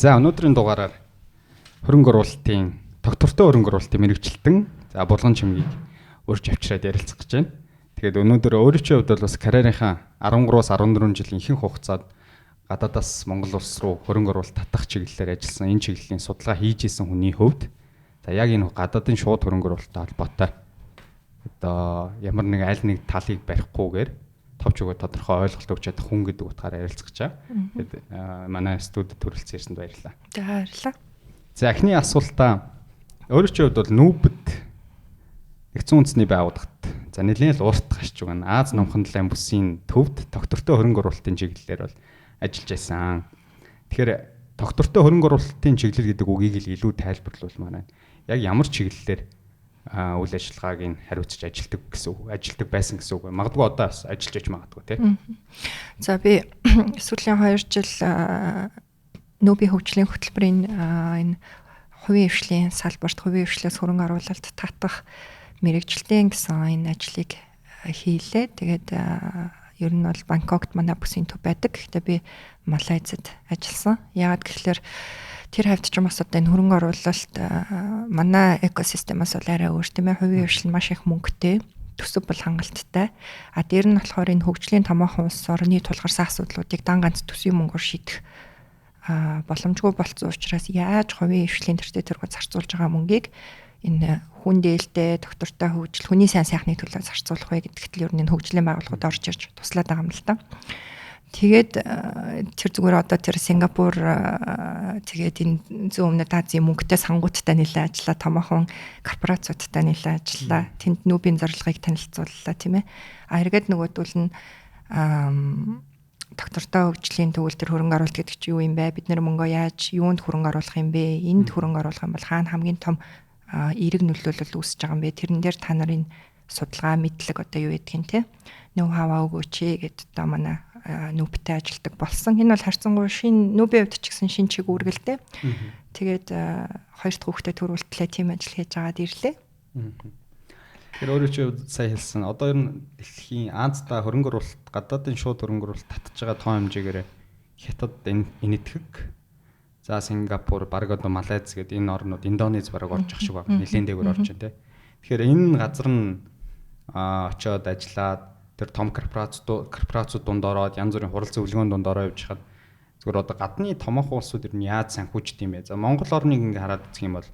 За өнөөдрийн дугаараар хөрөнгө оруулалтын доктортой хөрөнгө оруулалтын мэргэжилтэн за булган чимгийг урьж авчираад ярилцах гэж байна. Тэгээд өнөөдөр өөрийнхөө хувьд бол бас карьерийнхаа 13-аас 14 жилийн ихэнх хугацаанд гадаадаас Монгол улс руу хөрөнгө оруулалт татах чиглэлээр ажилласан энэ чиглэлийн судалгаа хийж исэн хүний хувьд за яг энэ гадаадын шууд хөрөнгө оруулалттай холбоотой одоо ямар нэг аль нэг талыг барихгүйгээр товч өгөө тодорхой ойлголт өгч чадах хүн гэдэг утгаараа ярилцах гэж байна. Тэгээд манай студид төрөлцсөн ирсэнд баярлалаа. За баярлалаа. За эхний асуултаа өөрийнхөө хувьд бол нүүбэд нэгдсэн үндэсний байгууллагт за нэлээд л урт гарч байгаа. Аз номхон далайн бүсийн төвд доктортой хөрөнгө оруулалтын чиглэлээр бол ажиллаж байсан. Тэгэхээр доктортой хөрөнгө оруулалтын чиглэл гэдэг үгийг л илүү тайлбарлавал манай яг ямар чиглэлээр үйл ажиллагааг нь хариуцж ажилтдаг байсан гэсэн үг. Магадгүй одоо бас ажиллаж иж магадгүй тийм. За би сүүлийн 2 жил нүүбийн хөгжлийн хөтөлбөрийн энэ хувийн хвшлийн салбарт хувийн хвшлээс хөрөнгө оруулалт татах мэрэгжилтийн гэсэн энэ ажлыг хийлээ. Тэгээд ер нь бол Бангкокт манай бүсийн төв байдаг. Гэхдээ би Малайзад ажилласан. Яагаад гэвэл тэр хавьд ч юм бас одоо энэ хөрөнгө оруулалт манай экосистемаас бол арай өөр тийм ээ. Хувийн хвшил нь маш их мөнгөтэй, төсөв бол хангалттай. Дээр нь болохоор энэ хөгжлийн томоохон улс орны тулгарсан асуудлуудыг дан ганц төсвийн мөнгөөр шийдэх боломжгүй болсон учраас яаж хувийн хвшлийн төртөө тэргүү зарцуулж байгаа мөнгийг энэ хүн дээлтэй доктортой хөгжил хүний сайн сайхны төлөө зарцуулах вэ гэдэгт л ер нь хөгжлийн байгууллагууд орж ирж туслаад байгаа юм л та. Тэгээд тэр зүгээр одоо тэр Сингапур тэгээд энэ зүүн өмнөд Азийн мөнгөтэй сангуудтай нэлээд ажиллаа, томоохон корпорациудтай нэлээд ажиллаа. Тэнд нүүбийн зорилгыг танилцууллаа тийм ээ. Эргээд нөгөөдөл нь доктортой хөгжлийн төвөл төр хөрөнгө оруулалт гэдэг чинь юу юм бэ? Бид нэр мөнгөө яаж юунд хөрөнгө оруулах юм бэ? Энд хөрөнгө оруулах юм бол хаана хамгийн том эерэг нөлөөлөл үүсэж байгаа юм бэ? Тэрэн дээр та нарын судалгаа мэдлэг одоо юу гэдгийг те нөө хаваа өгөөч гэд одоо манай нүүбтэй ажилдаг болсон. Энэ бол харьцангуй шинэ нүүбийн хувьд ч гэсэн шинэ чиг үүргэлтэй. Тэгээд хоёр дахь хүүхдэд төрүүлтлээ тийм ажил хийж аваад ирлээ. Тэгэхээр өөрөөр сая хэлсэн одоо ер нь дэлхийн Азда хөрөнгө оруулалт гадаадын шууд хөрөнгө оруулалт татж байгаа тоон хэмжээгээр Хятад энэтхэг за Сингапур баг одоо Малайз гэдэг энэ орнууд Индонез бараг орж ах шиг байна. Нэлээд дээгүүр орж байна те. Тэгэхээр энэ газар нь очиод ажиллаад тэр том корпорациуд дунд ороод янз бүрийн хурал зөвлөгөөний дунд ороо явж хаад зүгээр одоо гадны томоохон улсууд ер нь яаж санхүүжд юм бэ? За Монгол орныг ингээ хараад үзэх юм бол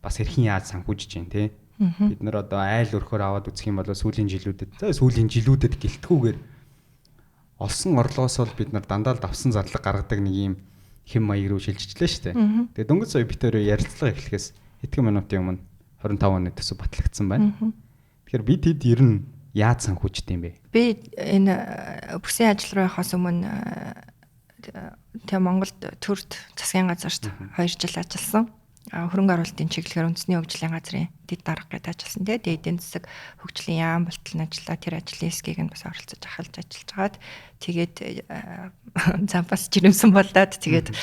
бас хэрхэн яаж санхүүжж जैन те. Бид нар одоо айл өрхөөр аваад үзэх юм бол сүүлийн жилүүдэд гэлтгүүгээр олсон орлогоос бол бид нар дандаа л давсан зарлага гаргадаг нэг юм хэм маяг руу шилжижлээ шүү дээ. Тэгээд дөнгөж сая битээр ярилцлага эхлэхээс хэдхэн минутын өмнө 25 оны төсөв батлагдсан байна. Тэгэхээр бид хэд ер нь яаж санхүүжд юм бэ? Би энэ бүсийн ажил руу явахаас өмнө тэг Монголд төрд засгийн газарт 2 жил ажилласан. Хөрөнгө оруулалтын чиглэлээр үндэсний хөгжлийн газрын дэд дарга гэдээ ажилласан. Тэгээд эдийн засаг хөгжлийн яам болтол нь ажиллаа. Тэр ажлын хэсгийг нь бас оролцож ахалж ажиллаж хагаад тэгээд за бас жирэмсэн болоод тэгээд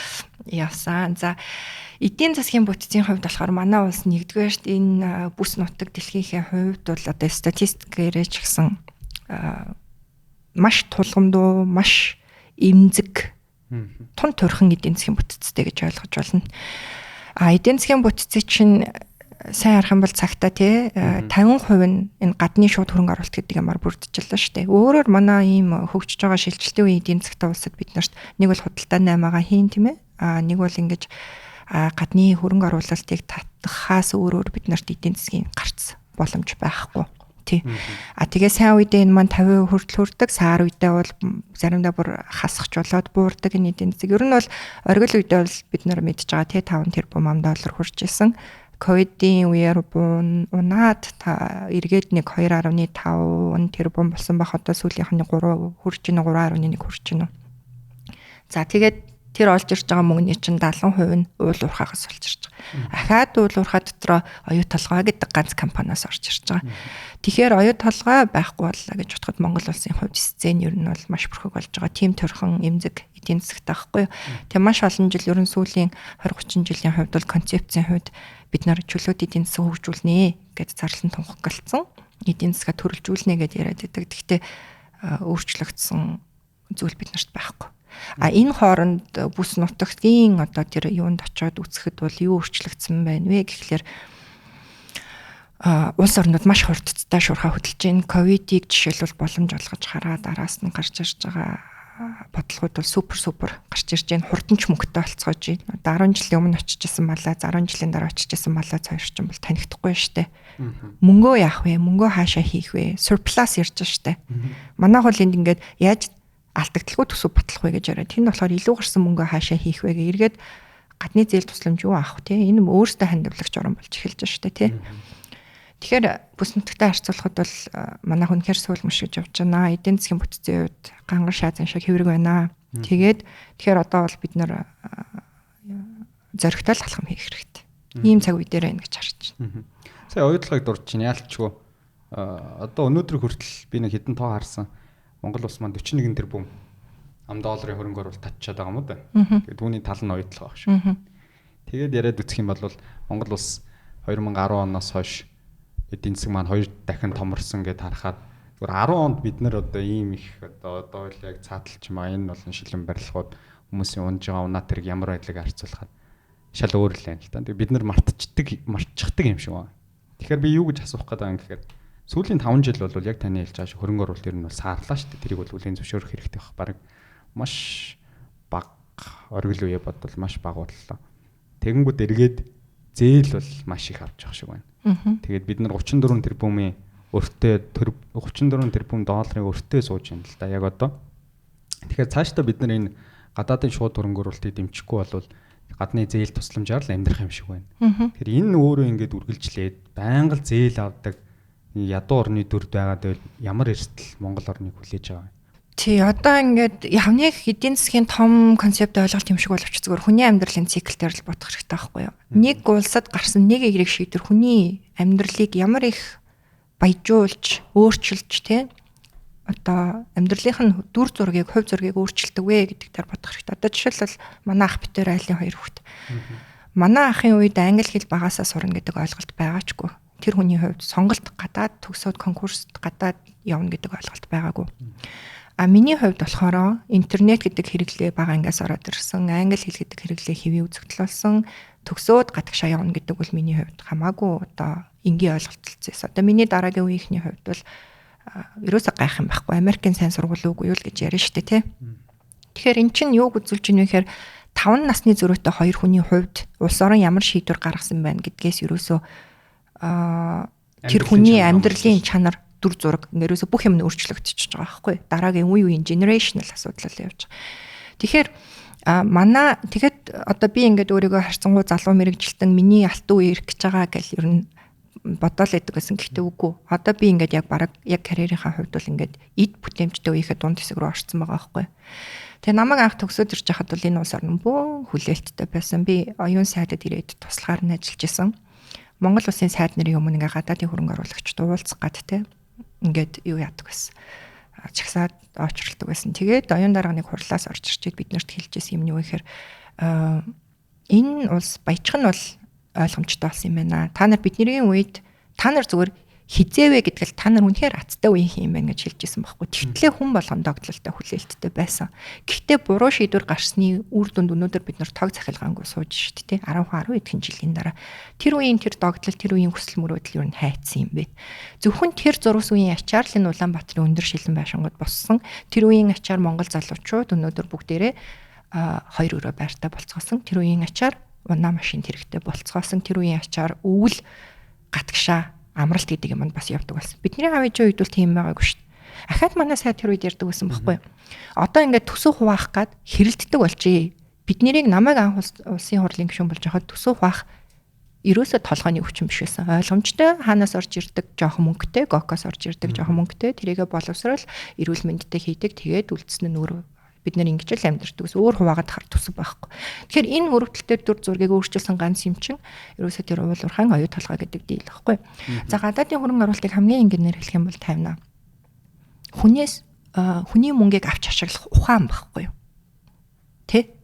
явсан. За эдийн засгийн бүтцийн хувьд болохоор манай улс нэгдүгээрт энэ бүс нутаг дэлхийнхээ хувьд бол одоо статистикээр ч гэсэн маш тулгамдуу, маш эмзэг, тун турхан эдийн засгийн бүтцтэй гэж ойлгож болно. Эдийн засгийн бүтцийг чинь сайн харах юм бол цагтаа тий 50% нь энэ гадны шууд хөрөнгө оруулалт гэдэг юмар бүрдчихлээ шүү дээ. Өөрөөр манай ийм хөгжиж байгаа шилжилтийн үеийн эдийн засгтай улсад бид нарт нэг бол худалдаа 8-аа хийн тийм ээ. Нэг бол ингэж гадны хөрөнгө оруулалтыг татахаас өөрөөр бид нарт эдийн засгийн гарц боломж байхгүй. Тий. Тэгээ сайн үедээ энэ маань 50% хүртэл хүрдэг, саар үедээ бол заримдаа бүр хасахч болоод буурдаг энэ эдийн засаг. Ер нь бол оргил үедээ бол бид нар мэдж байгаа тий 5 тэрбум доллар хүрч исэн. Ковидын үеэр унаад эргээд нэг 2.5 тэрбум болсон байх. Одоо сүүлийнх нь 3 хүрч ийн 3.1 хүрч ийн. За тэгээд тэр олж ирж байгаа мөнгөний чинь 70% нь уул уурхаагаас олж ирж байгаа. Ахаад уул уурхаа дотроо оюу толгой гэдэг ганц компаниас орж ирж байгаа. Тэгэхээр оюу толгой байхгүй боллоо гэж бодоход Монгол улсын хувьд сцен ер нь бол маш бүрхэг болж байгаа. Тим төрхөн эмзэг эдийн засагтай байхгүй юу. Тэгээ маш олон жил ер нь сүүлийн 20-30 жилийн хувьд бол концепцийн хувьд бид нар чөлөөт эдийн засаг хөгжүүлнэ гэж зарлан тунхаглалцсан. Эдийн засгаа төрөлжүүлнэ гэдээ яриад байдаг. Гэхдээ өөрчлөгдсөн зүйл бид нарт байхгүй. Энэ хооронд бүс нутагтын одоо тэр юунд очиод үзэхэд бол юу өөрчлөгдсөн байна вэ гэхлээр улс орнууд маш хурдтай шуурхаа хөдөлж байна. Ковидыг жишээлбэл боломж олгож хараад араас нь гарч ирж байгаа бодлогууд бол супер гарч ирж байна. Хурданч мөнгөтэй болцоож байна. Одоо 10 жилийн өмнө очижсэн малаа 10 жилийн дараа очижсэн малаа цаашчин бол танигдахгүй штэ. Мөнгөө яах вэ? Мөнгөө хаашаа хийх вэ? Surplus ирж штэ. Манайх бол энд ингээд яаж алдагдaltaгүй төсөв батлах вэ гэж яриад. Тэр нь болохоор илүү гарсан мөнгөө хаашаа хийх вэ гэ эргээд гадны зээл тусламж юу авах вэ? Энэ өөртөө хандивлагч орон болж эхэлж штэ тий. Тэгэхээр бүс нутагтай харьцуулахад бол манай хүнхээр суулмш гэж явж байна. Эдийн засгийн бүтцийн үед гангар шаазан шиг хэврэг байна. Тэгэхээр одоо бол бид нар зоригтой л алхам хийх хэрэгтэй. Ийм цаг үе дээр байна гэж харж байна. Сая оюутлогыг дурж чинь яалтчгүй одоо өнөөдөр хүртэл би нэг хэдэн тоо харсан. Монгол улс маань 41 тэрбум $1 хөрөнгө оруулалт татчихад байгаа юм уу да. Тэгээд түүний тал нь оюутлог баг шүү. Тэгээд яриад үсэх юм бол Монгол улс 2010 оноос хойш эдийн засаг маань 2 дахин томорсон гэд харахад зүгээр 10 онд бид нар одоо ийм их одоо л яг цааталч маа энэ болон шилэн барилгууд хүмүүсийн унж байгаа унаа тэрэг ямар байдлыг харьцуулахад шал өөр л байна л та. Тэгээ бид нар мартчихдаг юм шиг байна. Тэгэхээр би юу гэж асуух гэдэг юм гэхээр сүүлийн 5 жил бол яг таны хэлж байгаа шиг хөрөнгө оруулалт ер нь бол саарлаа шүү дээ. Тэрийг бол үлийн зөвшөөрөх хэрэгтэй байх. Бараг маш бага оргил үе бодвол маш бага боллоо. Тэгэнгүүт эргээд зээл бол маш их авч явах шиг байна. Тэгээд бид нар 34 тэрбумын өртөө 34 тэрбум долларын өртөө сууж байна л да. Яг одоо. Тэгэхээр цаашдаа бид нар энэ гадаадын шууд хөрөнгө оруулалтыг дэмжихгүй болвол гадны зээл тусламжаар л амьдрах юм шиг байна. Тэгэхээр энэ өөрөө ингээд үргэлжлээд байнга л зээл авдаг ядуу орны дүрд байгаад байвал ямар эрсдэл Монгол орныг хүлээж байгаа вэ? Тий, одоо ингээд явны эдийн засгийн том концепт ойлголт юм шиг боловч зүгээр хүний амьдралын циклээр л бодох хэрэгтэй байхгүй юу? Нэг улсад гарсан нэг эерэг шийдвэр хүний амьдралыг ямар их баяжуулж, өөрчилж тий одоо амьдралынх нь дүр зургийг, хувь зургийг өөрчилдөг вэ гэдэг дээр бодох хэрэгтэй. Одоо жишээлбэл манай ах битээр айлын 2 хүүхэд. Манай ахын үед англи хэл багасаа сурна гэдэг ойлголт байгаачгүй. Тэр хүний хувьд сонголт гадаад төгсөөд конкурст гадаад явна гэдэг ойлголт байгаагүй. Миний хувьд болохоор интернет гэдэг хэрэглээ бага ангиас ороод ирсэн, англи хэл гэдэг хэрэглээ хэвийн үзэгдэл болсон, төгсөөд гадагшаа явна гэдэг бол миний хувьд хамаагүй одоо энгийн ойлголт хэлцээс. Одоо миний дараагийн үеийнхний хувьд бол ерөөсөө гайх юм байхгүй. Америкийн сайн сургууль үгүй юу л гэж ярина шүү дээ, тий. Тэгэхээр эн чинь юуг үзүүлж ийнэ гэхээр 5 насны зөрүүтэй 2 хүний хувьд улс орон ямар шийдвэр гаргасан байна гэдгээс ерөөсөө тэр хүний амьдралын чанар дүр зураг ингээрөөсө бүх юм нь өөрчлөгдөж байгаа байхгүй. Дараагийн үе үеийн generational асуудал л явж байгаа. Тэгэхээр тэгэхэд одоо би ингээд өөрийгөө харцангуй залуу мэрэгжилтэн миний алтан үе ирэх гэж байгаа гэл ер нь бодоол байдаг гэсэн. Гэхдээ үгүй. Одоо би ингээд яг бараг яг карьерийнхаа хувьд бол ингээд эд бүтээмжтэй үеийнхээ дунд хэсэг рүү орсон байгаа байхгүй. Тэгээ намайг анх төгсөөд ирж хахад бол энэ улс орн бөөн хүлээлттэй байсан. Би оюун сайдад ирээд туслахаар нь ажиллаж исэн. Монгол улсын сайд нарын өмнө ингээ гадаадын хөрөнгө оруулагчд уулзах гад те ингээд юу яадаг байсан. Чагсаад очролдог байсан. Тэгээд оюун дарганыг хурлаас орж ирчээд биднэрт хэлжсэн юм нь юу гэхээр энэ улс баяжих нь бол ойлгомжтой болсон юм байна. Та нар бидний үед та нар зүгээр хизээвэ гэдгээл та нар үнэхээр аттай үеийн юм байна гэж хэлжсэн байхгүй. Тэгтлээ хүн болгон догтлолтой хүлээлттэй байсан. Гэхдээ буруу шийдвэр гарсны үр дүнд өнөөдөр бид нар тог захилгаангүй сууж шít те 10 эдхэн жилийн дараа тэр үеийн тэр догтлол тэр үеийн хүсэл мөрөөдөл юу н хайцсан юм бэ. Зөвхөн тэр зурус үеийн ачаар л энэ Улаанбаатарын өндөр шилэн байшингууд боссон. Тэр үеийн ачаар Монгол залуучууд өнөөдөр бүгдээрээ 2 өрөө байртай болцгоосон. Тэр үеийн ачаар унаа машин хэрэгтэй болцгоосон. Тэр үеийн ачаар өвөл гатгшаа амралт гэдэг юмд бас явдаг болсон. Бидний аав ээжийн үед бол тийм байгаагүй шүү дээ. Ахаад манай сайд тэр үед ярьдаг байсан байхгүй юу? Одоо ингээд төсөв хуваах гад хэрэлддэг болжээ. Биднийг намайг анх улсын хурлын гишүүн болж байхад төсөв хуваах ерөөсөө толгойн өвчин биш байсан. Ойлгомжтой хаанаас орж ирдэг жоохон мөнгөтэй, гокоос орж ирдэг жоохон мөнгөтэй тэрийгэ боловсрал эрүүл мэндэд хийдэг. Тэгээд үлдсэн нь өөр бид нэр ингэж л амьдрдаг ус өөр хуваагаад хар төсөв байхгүй. Тэгэхээр энэ өрөвдөлтөөр дүр зургийг өөрчилсөн ганц юм чинь ерөөсөө тэр уул уурхайн оюу толгой гэдэг дийл байхгүй. За гадаадын хөрөнгө оруулалтыг хамгийн энгийнээр хэлэх юм бол тайвна. Хүний мөнгийг авч ашиглах ухаан байхгүй юу? Тэ?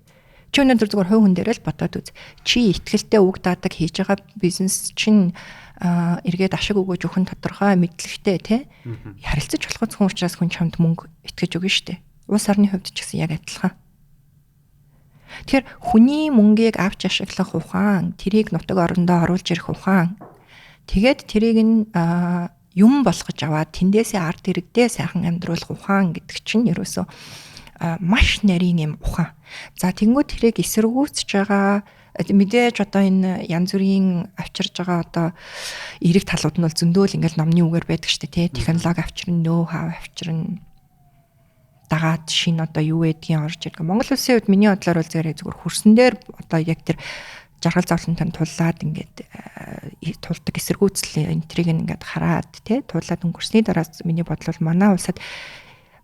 Чи өнөөдөр зүгээр хувь хүн дээр л бодоод үз. Чи ихтгэлтэй үг даадаг хийж байгаа бизнес чинь эргээд ашиг өгөөж өхөн тодорхой мэдлэгтэй тэ? Харилцаж болох зөвхөн учраас хүн чамд мөнгө итгэж өгнө шүү дээ. Улс орны хувьд ч гэсэн яг адилхан. Тэгэхээр хүний мөнгийг авч ашиглах ухаан, тэрийг нутаг орондоо оруулж ирэх ухаан. Тэгээд тэрийг нь юм болгож аваад тэндээсээ ард иргэдээ сайхан амьдруулах ухаан гэдэг чинь ерөөсөө маш нарийн юм ухаан. За тэнгуү тэрийг эсэргүүцэж байгаа мэдээж одоо энэ янз бүрийн авчирж байгаа одоо эерэг талууд нь бол зөндөө л ингээл номны үгээр байдаг шүү дээ, тий. Технологи авчирна, нөө хав авчирна. Дагаад шин одоо юу гэдгийг орж ирдэг. Монгол улсын хувьд миний бодлоор бол зүгээр хөрсөн дээр одоо яг тэр жаргал зовлонтой туллаад ингээд тулдаг эсэргүүцэл энтрийг ингээд хараад тий туллаад өнгөрсний дараас миний бодлол манай улсад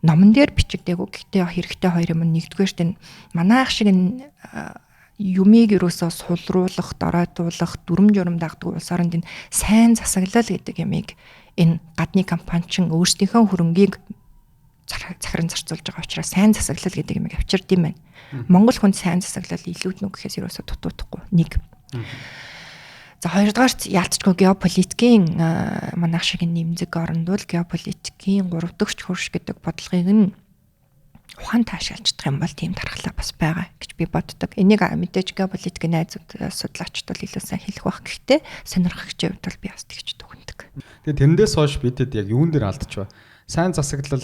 номон дээр бичигдээгүй. Гэхдээ хэрэгтэй хоёр юм. Нэгдүгээрт нь манай ах шиг энэ юмыг юусоо сулруулах, доройтуулах, дүрм журм дагдаг улс оронд энэ сайн засаглал гэдэг ямыг энэ гадны компани чин өөрсдийнхөө хөрөнгийг захиран зарцуулж байгаа учраас сайн засаглал гэдэг юмыг авчирд юм байна. Монгол хүнд сайн засаглал илүүд нүг гэхээс юусоо дутуудахгүй. Нэг. За хоёрдугаарт яалтчгүй геополитикийн манайх шиг нэмзэг оронд бол геополитикийн 3 дахь хөрш гэдэг бодлогыг нь ухаан таашаалждах юм бол тийм тархалаа бас байгаа гэж би боддог. Энийг мэдээж геополитикийн найзууд судлаачд бол илүү сайн хэлэх байх. Гэхдээ сонирхогчийн хувьд бол би бас тэгж дүгнэдэг. Тэгээ тэрнээс хойш бидэд яг юун дээр алдчихва? Сайн засаглал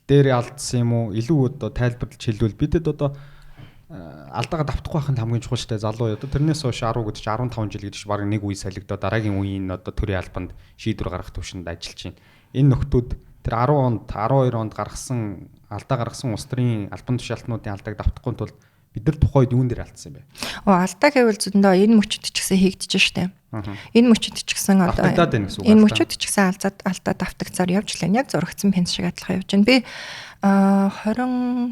дээр алдсан юм уу? Илүү одоо тайлбарлаж хэлвэл бидэд одоо алдаагаа давтахгүй байхын хамгийн чухал штэ залуу одоо тэрнээс хойш 10 гэж 15 жил гэж баг нэг үе солигдоо дараагийн үеийн одоо төрийн албанд шийдвэр гаргах төвшөнд ажиллаж байна. Энэ нөхдүүд тэр 10 онд 12 онд гаргасан алдаа гаргасан улс төрийн албан тушаалтнуудын алдааг давтахгүй тул бид нар тухайд юун дээр алдсан юм бэ? Алдаа гэвэл зөндөө энэ мөчөд ч гэсэн хийгдэж штэ. Энэ мөчөд ч гэсэн одоо энэ мөчөд ч гэсэн алдаа давтагцаар явж лээ. Яг зурагдсан пенс шиг адилхан явж байна. Би 21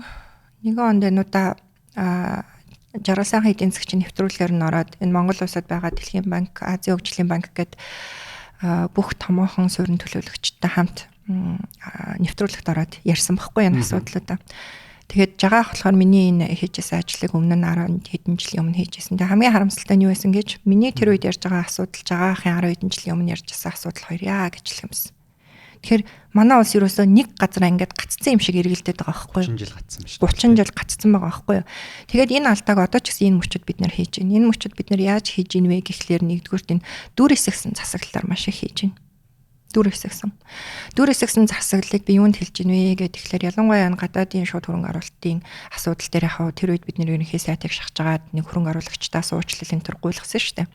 онд энуудаа жаргал сайхан эдийн засгийн нэвтрүүлгээр нь ороод энэ Монгол улсад байгаа Дэлхийн банк, Азийн хөгжлийн банк гэдэг бүх томоохон суурин төлөөлөгчтэй хамт нэвтрүүлэгт ороод ярьсан байхгүй энэ асуудлуудаа. Тэгээд жагаах болохоор миний энэ хийжсэн ажлыг өмнө нь 10 хэдэн жилийн өмнө хийжсэн. Тэгээд хамгийн харамсалтай нь юу байсан гэж миний тэр үед ярьж байгаа асуудал жагаахын 10 хэдэн жилийн өмнө ярьжсэн асуудал хоёр яа гэж л юмсан. Тэгэхээр манай улс ерөөсөө нэг газар ингээд гаццсан юм шиг эргэлдээд байгаа байхгүй юу? 30 жил гацсан ба шүү. 30 жил гаццсан байгаа байхгүй юу? Тэгээд энэ алдааг одоо ч гэсэн энэ мөчөд бид нар хийж байна. Энэ мөчөд бид нар яаж хийж ийн вэ гэхлээр нэгдүгürt энэ дүр эсэгсэн засаглалаар маш их хийж байна. Дүр эсэгсэн засаглалыг би юунд хэлж ийн вэ гэхээр ялангуяа энэ гадаадын шууд хөрөнгө оруулалтын асуудал дээр яхаа тэр үед бид нэр ерөнхий сайтыг шахаж агаад нэг хөрөнгө оруулагчдаас уучлалын төр гуйлгасан шүү дээ.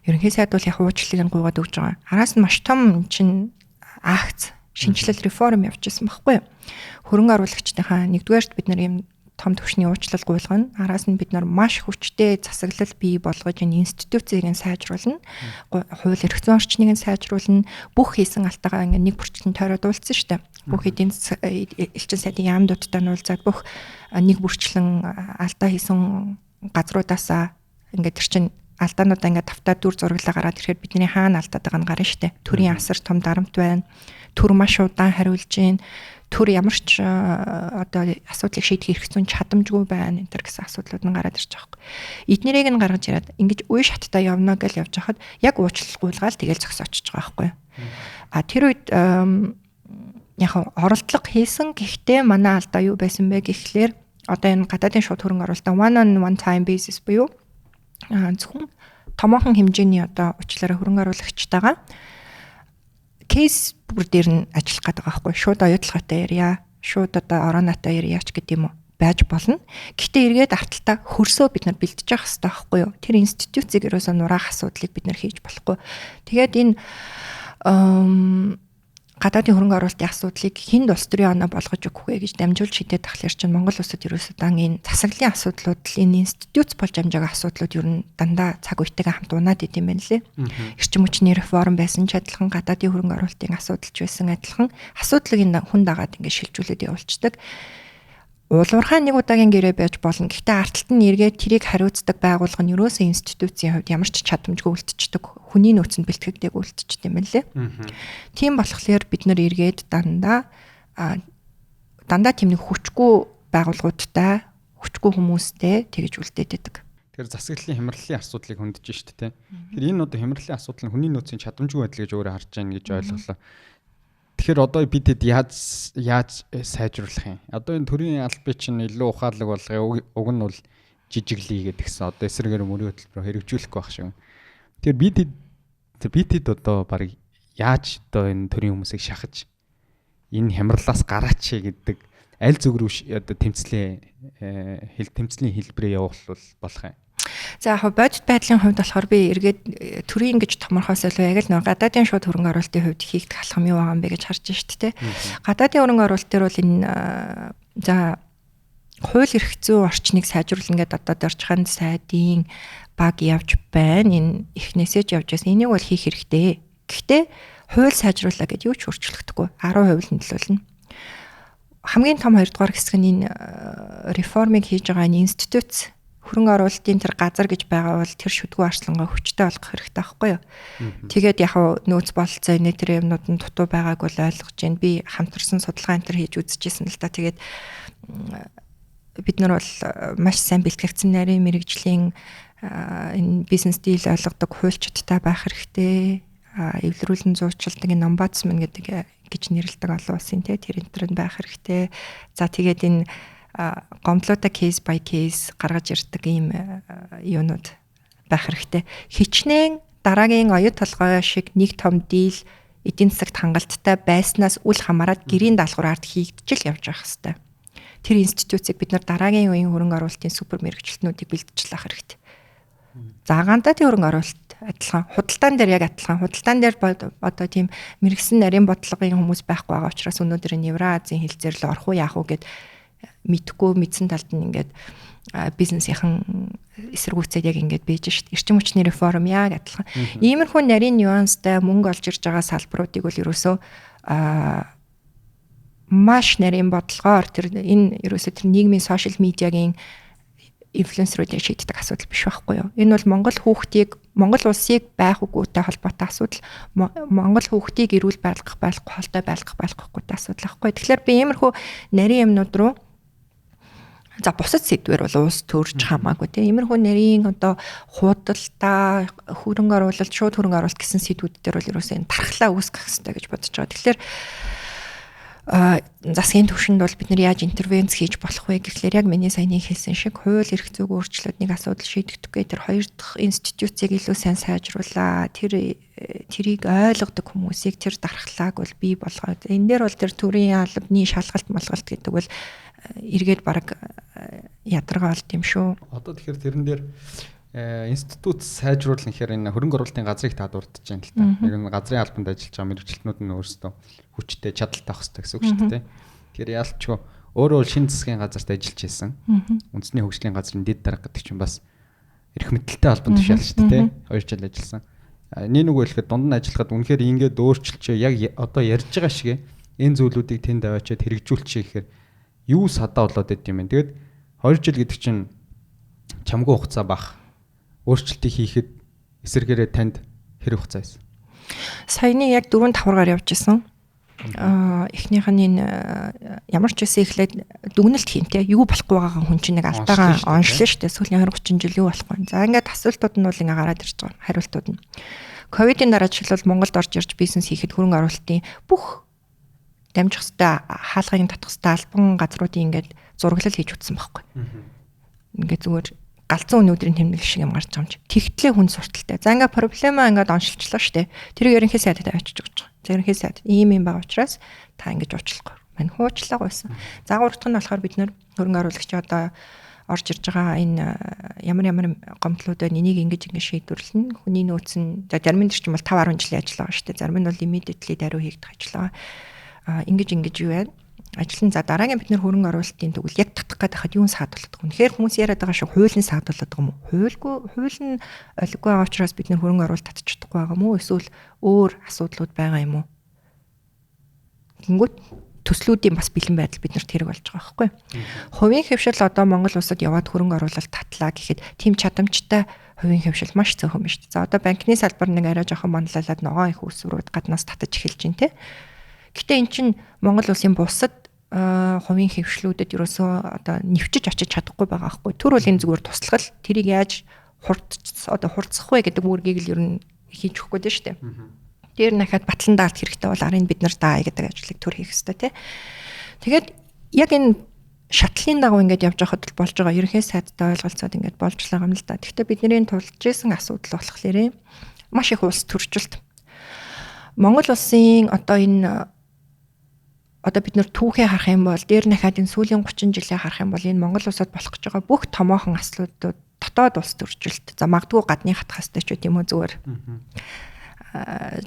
Ерөнхий сайд бол яг уучлалыг нь гуйгаад өгж байгаа. Араас нь маш том чинь акц шинжилэл реформ явуулсан байхгүй юу? Хөрөнгө оруулагчдынхаа нэгдүгээрт бид нар ийм том түвшний уучлал гуйлгана. Араас нь бид нар маш хүчтэй засаглал бий болгож энэ институцийг нь сайжруулна. Хууль эрх зүйн орчныг нь сайжруулна. Бүх хийсэн алдаагаа ингээ нэг бүрчлэн тойроод уулцсан шүү дээ. Бүх эдийн элчин сайдын яамдуудтай нь уулзаад бүх нэг бүрчлэн алдаа хийсэн газруудаасаа ингээ тэр чин алдаануудаа ингээд тавтаа дүр зураглаа гараад ирэхээр бидний хаана алдаад байгаа нь гарна шүү дээ. Төрийн асар том дарамт байна. Төр маш удаан хариулж гин. Төр ямар ч одоо асуудлыг шийдэх эрх зүйн чадамжгүй байна энэ төр гэсэн асуудлууд нь гараад ирж байгаа юм. Эднэрийг нь гаргаж ирээд ингэж үе шаттай явна гэж явж хахад яг уучлал гуйлгаал тэгэл зогсоочих байгаа байхгүй. Тэр үед яг оролдлого хийсэн гэхдээ манай алдаа юу байсан бэ гэхлээр одоо энэ гадаадын шууд хөрөнгө оруулалтаа one time basis буюу зөвхөн томоохон хэмжээний одоо уучлаараа хөрөнгө оруулагчтайгаа кейс бүр дээр нь ажиллах гэдэг байгаа байхгүй. Шууд оюутлагатай ярья, шууд одоо ороноотой ярьяач гэдэг юм уу байж болно. Гэхдээ эргээд арталтаа хөрсөө бид нар бэлдэж явах хэрэгтэй байхгүй юу? Тэр институцийг ерөөсөө нураах асуудлыг бид нар хийж болохгүй. Тэгээд энэ гадаадын хөрөнгө оруулалтын асуудлыг хэн улс төрийн оноо болгож өгөх вэ гэж дамжуулж шийдээд тахлаар чинь Монгол улсад ерөөсөө дан энэ засаглалын асуудлууд л энэ институт болж амжаагаа асуудлууд ер нь дандаа цаг үетэйгээ хамт унаад идэм байна лээ. Эрчим хүчний реформ байсан ч адилхан гадаадын хөрөнгө оруулалтын асуудалч байсан адилхан асуудлыг энэ хүн дагаад ингээд шилжүүлээд явуулцдаг. Уулуурхаан нэг удаагийн гэрээ байж болно. Гэхдээ арталт нь эргээд тэрийг хариуцдаг байгууллага нь ерөөсөө институцийн хувьд ямар ч чадамжгүй үлдчихдэг. Хүний нөөцөнд бэлтгэдэг үлдчихдэг юм байна лээ. Тийм болохоор бид нар эргээд дандаа тийм нэг хүчгүй байгууллагуудтай, хүчгүй хүмүүстэй тэгж үлдээд байдаг. Тэгэхээр засаглалын хямралын асуудлыг хөндөж штэ тэ. Тэгэхээр энэ одоо хямралын асуудал нь хүний нөөцийн чадамжгүй байдал гэж өөрөө харж байна гэж ойлголоо. Тэгэхээр одоо бидэд яаж сайжруулах юм? Одоо энэ төрийн албан чинь илүү ухаалаг болгоё. Уг нь бол жижиглий гэдгсэн одоо эсрэгээр мөрийн хөтөлбөрөөр хэрэгжүүлэх байх шиг. Тэгэхээр бид одоо баг яаж одоо энэ төрлийн хүмүүсийг шахаж энэ хямралаас гараач гэдэг аль зүг рүү одоо тэмцлийн хэлбэрээ явуулах болох юм. За яг бодит байдлын хувьд болохоор би эргээд төрийн гэж томорхоос илүү яг л нэг гадаадын шууд хөрөнгө оруулалтын хувьд хийгдэх алхам юу байгаа юм бэ гэж харж штэ тэ. Гадаадын хөрөнгө оруулалт дээр бол энэ за хууль эрх зүйн орчныг сайжруулна гэдэг одоо дөржиханд сайдын баг явж байна. Энэ эхнээсээ явж байсан. Энийг бол хийх хэрэгтэй. Гэхдээ хууль сайжруулаа гэдээ юу ч өөрчлөгдөхгүй. 10% нь нөлөөлнө. Хамгийн том хоёрдугаар хэсэг нь энэ реформыг хийж байгаа энэ институт хөрөнгө оруулалтын тэр газар гэж байгаа бол тэр шүдгүү арслангаа хүчтэй болгох хэрэгтэй байхгүй юу. Тэгээд яг нөөц бололцоо энэ тэр юмнууд нь дутуу байгааг бол ойлгож байна. Би хамтарсан судалгаа энэ төр хийж үзчихсэн л да. Тэгээд бид нар бол маш сайн бэлтгэгдсэн нарийн мэрэгжлийн энэ бизнес дийл ойлгодог хуульчдтай байх хэрэгтэй. Эвлэрүүлэн зуучилдаг энэ омбудсман гэдэг гэж нэрлэдэг олон улсын тэр энтернд байх хэрэгтэй. За тэгээд энэ гомдлуудаа кейс by кейс гаргаж ирдэг ийм юунууд байх хэрэгтэй. Хичнээн дараагийн оюут толгой шиг нэг том дийл эдийн засагт хангалттай байснаас үл хамааран гэрийн даалгавар ард хийгдэж явж байх хэрэгтэй. Тэр институцийг бид нар дараагийн үеийн хөрөнгө оруулалтын супер мэргэжилтнүүдийг бэлтжүүлэх хэрэгтэй. За гандаатын хөрөнгө оруулалт адилхан, худалдаан дээр яг адилхан. Худалдаан дээр одоо тийм мэрэгсэн нарийн бодлогын хүмүүс байхгүй байгаа учраас өнөөдөр энэ Евразийн хэлцээр л орох уу яах уу гэд мэдхгүй мэдсэн талд нь ингээд бизнесийнхэн эсэргүүцээд яг ингээд бийж шít. Эрчим хүчний реформ яг адилхан. Иймэрхүү нарийн нюанстай мөнгө олж ирж байгаа салбаруудыг бол ерөөсөө маш нарийн бодлогоор тэр энэ ерөөсөө тэр нийгмийн сошиал медиагийн инфлюенсеруудыг шийддэг асуудал биш байхгүй юу? Энэ бол Монгол улсыг байх үгүйтэй холбоотой асуудал. Монгол хүүхдийг эрүүл байлгах холтой байлгах болохгүйтэй асуудал байхгүй. Тэгэхээр би иймэрхүү нарийн юмнууд руу за бусад сэдвэр бол уус төрж хамаагүй тийм иймэрхүү нарийн одоо худалдаа хөрөнгө оруулалт шууд хөрөнгө оруулалт гэсэн сэдвүүд дээр бол ерөөсөө энэ тархлаа үүсгэх хэрэгтэй гэж бодож байгаа. Тэгэхээр засгийн түвшинд бол бид нар яаж интервенц хийж болох вэ гэхлээр яг миний саяны хэлсэн шиг хууль эрх зүйн өөрчлөлтний асуудал шийдэгдэхгүй тэр хоёр дахь институцийг илүү сайн сайжруулаа тэрийг ойлгодог хүмүүсийг тэр дархлааг бол бий болгоод энэ дээр бол тэр төрийн албаны шалгалт малгалт гэдэг бол эргээд баг ядаргаа болд юм шүү. Одоо тэгэхээр тэрэн дээр институт сайжруулах гэхээр энэ хөрөнгө оруулалтын газрыг таадуурдаж байна л та. Яг энэ газрын албанд ажиллаж байгаа мэргэжилтнүүд нь өөрсдөө хүчтэй чадaltaй авах хэрэгтэй гэсэн үг шүү дээ. Тэгэхээр яалтчгүй өөрөө шинэ засгийн газарт ажиллаж байсан. Үндэсний хөгжлийн газрын дэд дарга гэдэг чинь бас эрх мэдэлтэй холбоотой тушаал шүү дээ. 2 жил ажилласан. Нэг үг хэлэхэд дунд нь ажиллахад үнэхээр ингээд өөрчлөлчөө яг одоо ярьж байгаа шиг энэ зүйлүүдийг тэнд аваачаад хэрэгжүүлчихээ гэхээр юу садаа болоод байд юм бэ. Тэгээд 2 жил гэдэг чинь чамгүй хугацаа бах. Өөрчлөлтийг хийхэд эсэргээрээ танд хэрэг хугацаа байсан. Саяны яг 4-5 гараар явж исэн. Эхнийх нь энэ ямар ч үсэн эхлээд дүгнэлт хийн те юу болохгүй байгаа хүн чинь нэг алтайгаа оншлоо шүү дээ. Сүүлийн 20-30 жил юу болох вэ? За ингээд асуултууд нь бол ингээ гараад ирж байгаа. Хариултууд нь. Ковидын дараа жишээлбэл Монголд орж ирж бизнес хийхэд хөрөнгө оруулалтын бүх дамжих хэвээр хаалгыг татах хэвээр албан газруудын ингээд зураглал хийж үтсэн байхгүй. Ингээд зүгээр галзуу өнөөдрийн тэмдэглэл шиг юм гарч байгаа юм чи. Тэгтлээ хүн сурталтай. За ингээ проблемаа ингээд оншилчлаа штэ. Тэрийг ерөнхий сайдад авчиж өгч байгаа. За ерөнхий сайд ийм юм байгаа учраас та ингэж уучлахгүй. Мань хуучлаа гойсон. За гуравдах нь болохоор бид нөр хөрөнгө оруулагч одоо орж ирж байгаа энэ ямар гомдлуудад энийг ингэж шийдвэрлэнэ. Хүний нөөц нь за зарим нь ч юм бол 5-10 жилийн ажил байгаа штэ. Зарим нь бол immediately даруй хийгдэх ажил байгаа. Ингэж юу байна? Ажил нь за дараагийн бид нэр хөрөнгө оруулалтын төгөл яг татах гээд хахад юун саадуулдаг вэ? Тэгэхээр хүмүүс яриад байгаа шиг хуулийн саадуулдаг юм уу? Хууль нь олиггүй байгаа учраас бид нэр хөрөнгө оруулалт татчих чадахгүй байгаа юм уу? Эсвэл өөр асуудлууд байгаа юм уу? Тэнгүүт төслүүдийн бас бэлэн байдал бид нарт хэрэг болж байгаа байхгүй юу? Хувийн хөвшил одоо Монгол улсад яваад хөрөнгө оруулалт татлаа гэхэд тийм чадамжтай хувийн хөвшил маш цөөхөн байна шүү дээ. За одоо банкны салбар нэг арай жоохон манлайлаад ногоон их усрууд гаднаас татаж эхэлж байна те. Гэтэ эн чинь Монгол улсын бусад хувийн хөвшлүүдэд ерөөсөө одоо нэвчиж очиж чадахгүй байгаа байхгүй. Түр бол энэ зүгээр туслахал тэрийг яаж хурцсах вэ гэдэг үүргийг л ер нь хийж өгөх гээд шүү дээ. Тэр нахад батлан даалт хэрэгтэй бол арын бид нар даа гэдэг ажлыг төр хийх хэрэгтэй тий. Тэгээд яг энэ шатлын дагуу ингээд явж байхад бол болж байгаа ерөнхий сайдтай ойлголцоод ингээд болж байгаа юм л да. Гэхдээ бидний тулж исэн асуудал болохоор маш их улс төржилт. Монгол улсын одоо бид нэр түүхээ харах юм бол дээр дахиад энэ сүүлийн 30 жилээ харах юм бол энэ Монгол улсад болох гэж байгаа бүх томоохон асуудлууд дотоод улс төржилт. За магадгүй гадны хатгастай ч үгүй юм уу зүгээр.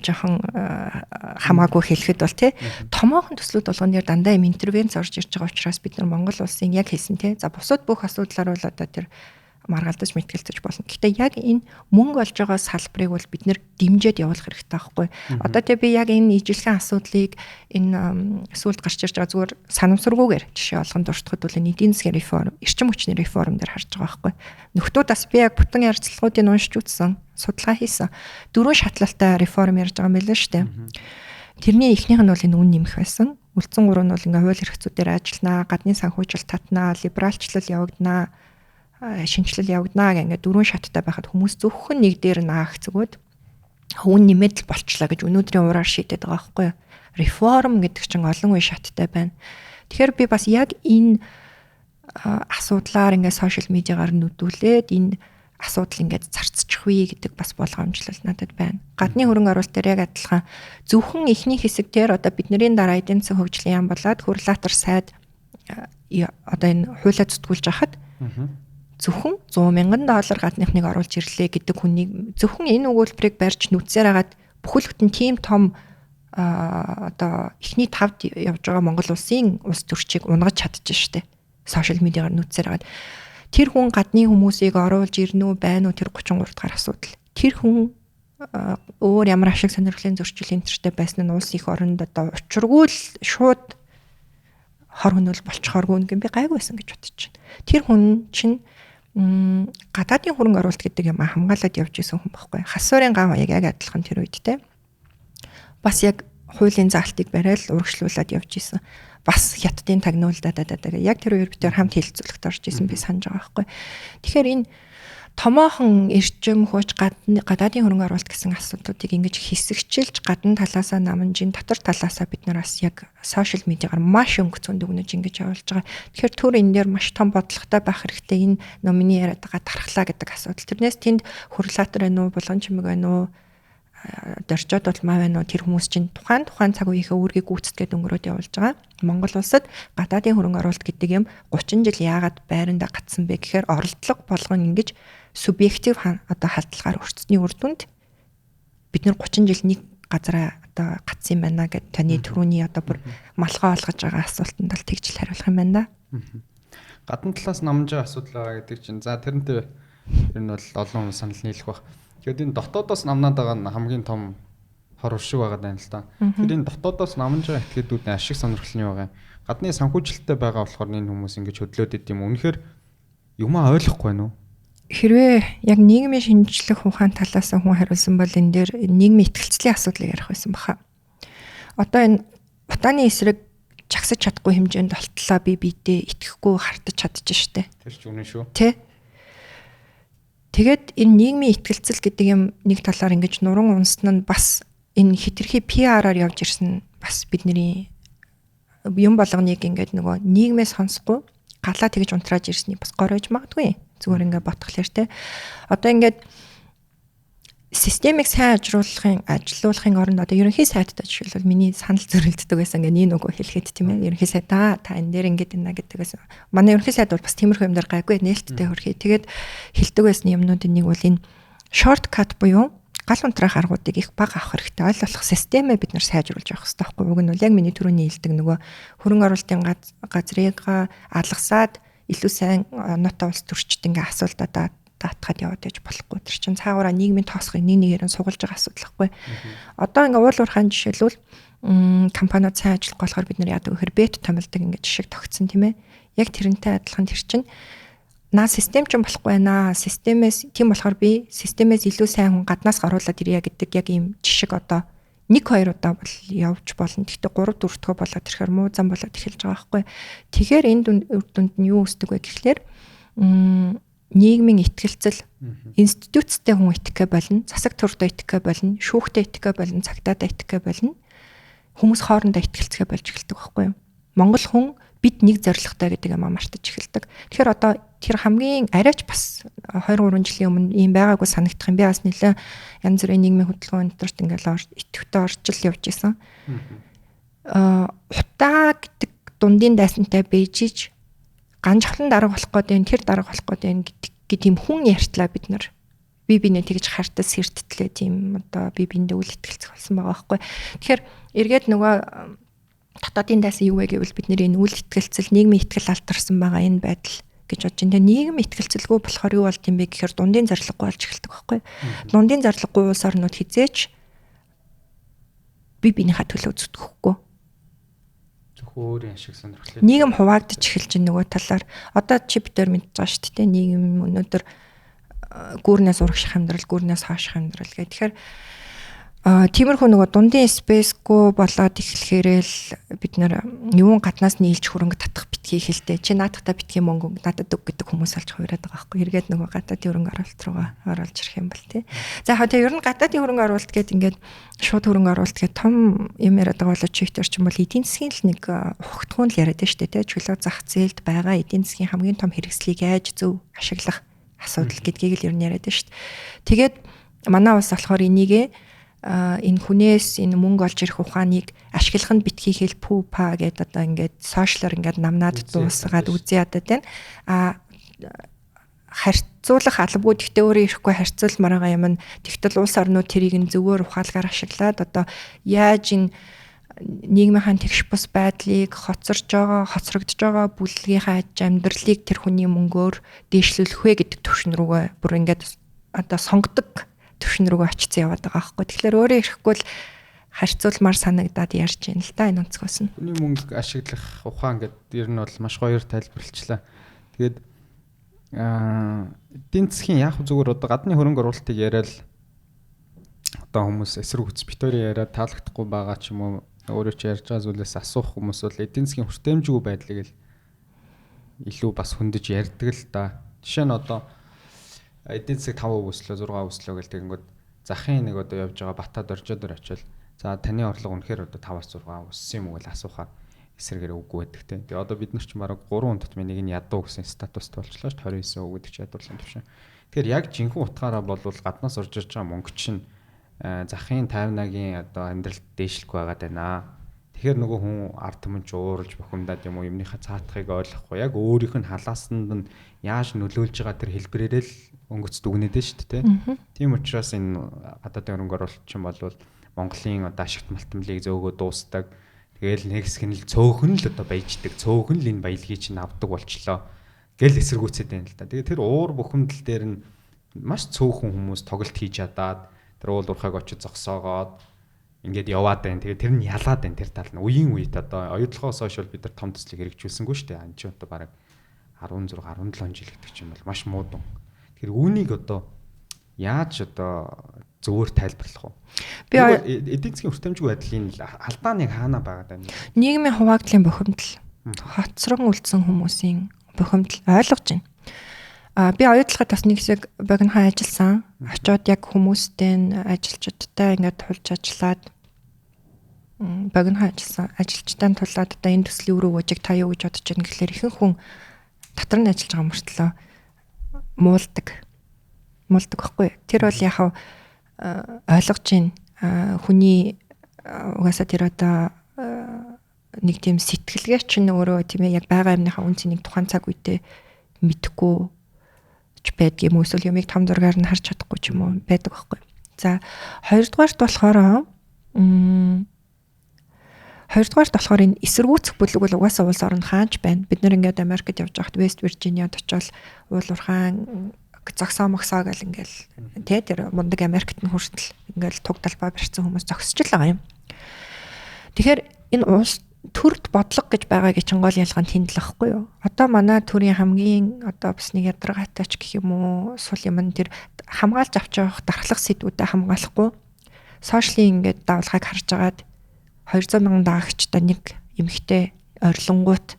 Жохон хамаагүй хэлэхэд бол тий томоохон төслүүд болгоноор дандаа юм интервенц орж ирж байгаа учраас бид нар Монгол улсын яг хэлсэн тий за бусад бүх асуудлаар бол одоо тэр маргалдаж мэтгэлцэж болно. Гэхдээ яг энэ мөнгө олж байгаа салбарыг бол бид нэр дэмжиж явуулах хэрэгтэй байхгүй. Одоо тий би яг энэ ижилхэн асуудлыг энэ сүүлд гарч ирж байгаа зүгээр санамсаргүйгээр жишээ олгон дуртахад бол энэ эдийн засгийн реформ, эрчим хүчний реформ дээр харж байгаа байхгүй. Нөхдүүд бас би яг бүтэн ярилцлагуудыг уншиж үзсэн, судалгаа хийсэн. 4 шатлалтай реформ ярьж байгаа юм байна шүү дээ. Тэрний эхнийх нь бол энэ үн нэмэх байсан. Үлдсэн 3 нь бол ингээ хууль эрх зүйдээр ажилланаа, гадны санхүүжилт татнаа, либералчлал явагдана, шинжилэл явагдана гэнгээ 4 шаттай байхад хүмүүс зөвхөн нэг дээр наах зүгөөд үн нэмээд л болчлаа гэж өнөөдрийн ураар шийдэд байгаа байхгүй юу. Реформ гэдэг чинь олон үе шаттай байна. Тэгэхээр би бас яг энэ асуудлаар ингээ сошиал медиагаар нүдүүлээд энэ асуудал ингээд зарцчих вэ гэдэг бас болгоомжлол надад байна. Гадны хөрөнгө оруулалт дээр яг адилхан зөвхөн эхний хэсэг дээр одоо бидний дараа эдийн засгийн хөгжлийн яам болоод хөрөлатор сайд одоо энэ хуулиа зүтгүүлж хахад зөвхөн $100,000 гадныхныг оруулж ирлээ гэдэг хүнийг зөвхөн энэ өгүүлбэрийг барьж нүцээр хагаад бүхэл бүтэн тийм том одоо эхний 5-д явж байгаа Монгол улсын улс төрчийг унгаж чадчих штэ. Сошиал медиагаар нүцээр хагаад тэр хүн гадны хүмүүсийг оруулж ирнэ үү байна уу тэр 33 дахь асуудал. Тэр хүн өөр ямар ашиг сонирхлын зөрчил энтертэй байсан нь улс их оронд одоо учиргүй л шууд хор хөнөөл болчихооргүй юм би гайгүй байсан гэж бодож байна. Тэр хүн чинь гадаадын хөрөнгө оруулалт гэдэг юм хамгаалаад явж исэн хүн байхгүй. Хасуурын гав яг адилхан тэр үед те. Бас яг хуулийн заалтыг барайл урагшлуулад явж исэн. Бас хятадын тагнуулдаа яг тэр үеэр бид хамт хилцүүлэгт орж исэн би санаж байгаа байхгүй. Тэгэхээр энэ томоохон эрчим хүч гадаадын хөрөнгө оруулалт гэсэн асуудлуудыг ингэж хэсэгчилж гадна талаасаа намжин дотор талаасаа бид нар бас яг сошиал медиагаар маш өнгө цөнд өгнөж ингэж явуулж байгаа. Тэгэхээр түр энэ дээр маш том бодлоготой байх хэрэгтэй энэ номины яриад байгаа дархлаа гэдэг асуудал. Тэрнээс тэнд хөрөлатор байна уу, булган чимэг байна уу, дөржод бол маа байна уу тэр хүмүүс чинь тухайн цаг үеийнхээ үүргийг гүйцэтгээд өнгөрөөд явуулж байгаа. Монгол улсад гадаадын хөрөнгө оруулалт гэдэг юм 30 жил яагаад байранда гатсан бэ гэхээр оролдлого болгон ингэж субъектив одоо халдлагаар өртсөний үр дүнд бид нэр 30 жил нэг газараа одоо гатсан юм байна гэд таны түрүүний одоо бүр малгай олгож байгаа асуултанд бол тэгж л хариулах юм байна да. Гадна талаас намж байгаа асуудал байгаа гэдэг чинь за тэрнтэй тэр нь бол олон хүн санал нийлэх баг. Тэгэхээр энэ дотоодоос намнаад байгаа нь хамгийн том хор уршиг байгаа даа л да. Тэгэхээр энэ дотоодоос намж байгаа этгээдүүд ашиг сонирхлын байгаа. Гадны санхүүжилттэй байгаа болохоор энэ хүмүүс ингэж хөдлөөд идэм юм. Үнэхээр юмаа ойлгохгүй байна уу? Хэрвээ яг нийгмийн шинжлэх ухаан талаас хүн хариулсан бол энэ дээр нийгмийн итгэлцлийн асуудлыг ярих байсан баха. Одоо энэ утааны эсрэг жагсаж чадахгүй хэмжээнд болтлоо би биедээ итгэхгүй хартаж чадчих штэ. Тэр ч үнэн шүү. Тэ. Тэгээд энэ нийгмийн итгэлцэл гэдэг юм нэг талаар ингэж нуран унсна нь бас энэ хитрхи PR-аар явж ирсэн бас бидний юм болгоныг ингээд нөгөө нийгмээс сонсохгүй галаа тэгж унтрааж ирсний бас горойж магадгүй. Зүгээр ингээд ботхолэр те. Одоо ингээд системийг сайн ажилуулахын оронд одоо ерөнхий сайттай жишээлбэл миний санал зөрөлддөг байсан ингээд нэг нөгөө хэлэхэд тийм ээ. Ерөнхий сайт та энэ дээр ингээд байна гэдэг байсан. Манай ерөнхий сайд бол бас тиймэрхүү юм дээр гайгүй нээлттэй хөрхий. Тэгээд хэлдэг байсан юмнуудын нэг бол энэ шорткат буюу гал унтраах аргуудыг их бага авах хэрэгтэй. Ойлгох системээ бид нар сайжруулж явах хэрэгтэй байхгүй. Уг нь бол яг миний түрүүний хэлдэг нөгөө хөрөнгө оруулалтын газрыг алгасаад илүү сайн оноотой улс төрчд ингээ асуултаа даатгаад яваад байж болохгүй. Тэр чинь цаагаараа нийгмийн тоосхыг нэг нэгээр нь сугалж байгаа асуудал байхгүй. Одоо ингээ уул уурхайн жишээлбэл компаниуд сайн ажиллах болохоор бид нар яадаг вэ? Бет томилдог ингээ жишээ тогтсон тийм ээ. Яг тэрнтэй адилхан тэр чинь наа систем ч болохгүй байна. Системээс тийм болохоор би системээс илүү сайн хүн гаднаас гаруулад ирье гэдэг яг ийм жишг одоо 1-2 удаа бол явж болно. Гэхдээ 3-4 дахь болоод ирэхээр муу зам болоод эхэлж байгаа байхгүй. Тэгэхээр энэ үр дүнд нь юу үүсдэг вэ гэхлээр нийгмийн итгэлцэл институцтэй хүн итгэхэ болно, засаг турдаа итгэхэ болно, шүүхтэй итгэхэ болно, цагтаадаа итгэхэ болно. Хүмүүс хоорондоо итгэлцэхэ болж эхэлдэг байхгүй юу? Монгол хүн бид нэг зорилготой гэдэг юм мартаж эхэлдэг. Тэгэхээр одоо тэр хамгийн арайч бас 2 3 жилийн өмнө ийм байгаагүй санагдах юм. Би бас нэлээ янз бүрийн нийгмийн хөдөлгөөн өнтөрт ингээл идэвхтэй орчил явж исэн. Утаа гэдэг дундын дайсантай бэжиж ганжхлан дарга болох гээд тэр дарга болох гээд гэдэг тийм хүн ярьтлаа бид нар. Би бинээ тэгж хартас сэрттлээ тийм одоо би биндээ үл итгэлцэх болсон байгаа байхгүй. Тэгэхээр эргээд нөгөө дотоодын дайсан юу вэ гэвэл бид нэр энэ үл итгэлцэл нийгмийн итгэл алтарсан байгаа энэ байдал гэж бодож байна. Тэгээ нийгэм итгэлцэлгүй болохоор юу болд юм бэ гэхээр дундын зорилгогүй болж эхэлдэг байхгүй. Дундын зорилгогүй улс орнууд хизээч би бинийхээ төлөө зүтгэхгүй. Өөрийн ашиг сонирхлыг нийгэм хуваагдаж эхэлж байгаа нөгөө талаар одоо чи битээр мэдж байгаа шүү дээ. Нийгэм өнөөдөр гүүрнээс урагших амьдрал, гүүрнээс хааших амьдрал гэх. Тэгэхээр тиймэрхүү нөгөө дундын спейсгүй болоод эхлэхээрэл бид нар юун гаднаас нийлж хөрөнгө татах битгий хэлтэй. Чи наадахта битгий мөнгө надад өг гэдэг хүмүүс олж хувираад байгаа байхгүй. Эргээд нөгөө гадаадын хөрөнгө оруулалт руугаа оруулж ирэх юм бол тий. За яг тэгээ ер нь гадаадын хөрөнгө оруулалт гэдэг ингээд шууд хөрөнгө оруулалт гэдэг том юм яриад байгаа болоо чи ихтер ч юм бол эдийн засгийн л нэг ухагтхуун л яриад штэ тий. Чөлөө зах зээлд байгаа эдийн засгийн хамгийн том хэрэгслийг яаж зөв ашиглах асуудал гэдгийг л ер нь яриад штэ. Тэгээд манай улс болохоор энийгээ энэ хүнээс энэ мөнгө олж ирэх ухааныг ашиглах нь битгий хэл пупа гэдэг одоо ингээд сошиалор ингээд намнаад дуусгаад үзье ядад байна. Харьцуулах албагүй гэхдээ өөрөө ирэхгүй харьцуулмаар байгаа юм нь тэгтэл улс орнууд тэрийг нь зөвөр ухаалгаар ашиглаад одоо яаж энэ нийгмийн тэгш бус байдлыг хоцрогдож байгаа бүлгийнхаа амьдралыг тэр хүний мөнгөөр дээшлүүлэх вэ гэдэг төвшин рүүгээ бүр ингээд одоо сонгодог төвшин рүүгээ очицсан яваад байгаа байхгүй. Тэгэхээр өөрөө ирэхгүй л харьцуулмаар санагдаад ярьж байна л да энэ онцгоос нь. Хүний мөнгө ашиглах ухаан гэдэг ер нь бол маш гоёор тайлбарлалчлаа. Тэгээд эдийн засгийн яг зүгээр одоо гадны хөрөнгө оруулалтыг яриад одоо хүмүүс эсрэг хүч битүүрийн яриад таалагдахгүй байгаа ч юм уу өөрөө ч ярьж байгаа зүйлээс асуух хүмүүс бол эдийн засгийн хүртээмжгүй байдлыг л илүү бас хөндөж ярьдаг л да. Жишээ нь одоо эдийн засаг 5% өслөө 6% өслөө гэл тэгэнгүүт захын нэг одоо явж байгаа Батад оржоод очил. За таны орлого үнэхээр одоо 5-6 өссөн юм уу гэж асуухаар эсрэгээр үгүй байдаг те. Тэгээ одоо бид нар ч мараг 3 хүн дотор нэг нь ядуу гэсэн статуст болчлоо ш 29% гэдэг чи ядуурлын төвшин. Тэгэхээр яг жинхэнэ утгаараа бол гаднаас орж ирж байгаа мөнгө чинь захын 50-агийн одоо амьдралд дээшлэхгүй байгаад байна. Тэгэхээр нөгөө хүн ард түмэн ч ууралж бухимдаад юм уу юмныхаа цаатахыг ойлгохгүй яг өөрийнх нь халаасанд нь яаж нөлөөлж байгаа тэр хэлбэрээр л өнгөц дүгнээд шүү дээ тийм учраас энэ гадаадын хөрөнгө оруулалт чинь бол Монголын одоо ашигт малтмлыг зөөгөө дуустдаг. Тэгээл нэг хэсэг нь л цөөхөн л одоо баяждаг. Цөөхөн л энэ баялагийг чинь авдаг болчлоо гэл эсэргүүцээд байна л да. Тэгээ тэр уур бухимдал дээр нь маш цөөхөн хүмүүс тоглолт хийж чадаад тэр уул уурхайг очиж зогсоогоод ингээд яваад байна. Тэгээ тэр нь ялаад байна тэр тал нь. Үеийн үед одоо оюутлогоос хойш бол бид нар том төслийг хэрэгжүүлсэнгүй шүү дээ. Ан чи одоо бараг 16 17 жил гэдэг чинь бол маш муудан. Тэгэхээр үүнийг одоо яаж одоо зөвөр тайлбарлах вэ? Би эдийн засгийн хүртээмжгүй байдлын алдаа нэг хаана байгаад байна? Нийгмийн хуваагдлын бухимдал, хоцрон үлдсэн хүмүүсийн бухимдал ойлгож байна. Би оюутлагад бас нэг хэсэг богинохон ажилласан. Очоод яг хүмүүстэй ажилчдтай ингээд тулж ажиллаад богинохон ажилласан. Ажилчтай тулаад одоо энэ төслийн өрөө үжиг та юу гэж бодож байна гэхлээр ихэнх хүн дотор нь ажиллаж байгаа мөртлөө муулдаг байхгүй. Тэр бол яг ойлгож байна. Хүний угаасаа тэр одоо нэг тийм сэтгэлгээч нь өөрөө тийм ээ яг байгаа юмныхаа үн цэнийг тухайн цаг үедээ мэдэхгүй ч байдаг юм уу эсвэл юмыг том зургаар нь харж чадахгүй ч юм уу байдаг байхгүй. За хоёрдугаарт болохоор энэ эсэргүүцэх бүлэг бол угаасаа улс орнд хаанч байна. Бид нэр ингээд Америкт явж байхад Вест Виржиниад очивол уул уурхаан зогсоо мөксоо гэл ингээл тэ тэр мундаг Америкт нь хүртэл ингээл туг талбай барьсан хүмүүс зогсож л байгаа юм. Тэгэхээр энэ улс төрд бодлого гэж байгаагийн чинь гол ялгаа нь тэнд л ахгүй юу? Одоо манай төрийн хамгийн одоо бас нэг ядаргатайч гэх юм уу сул юм нь тэр хамгаалж авч явах дархлах сэдвүүдэд хамгаалахгүй сошиалын ингээд давлахыг харж агаад 200 мянган даагчтай нэг эмэгтэй орилонгууд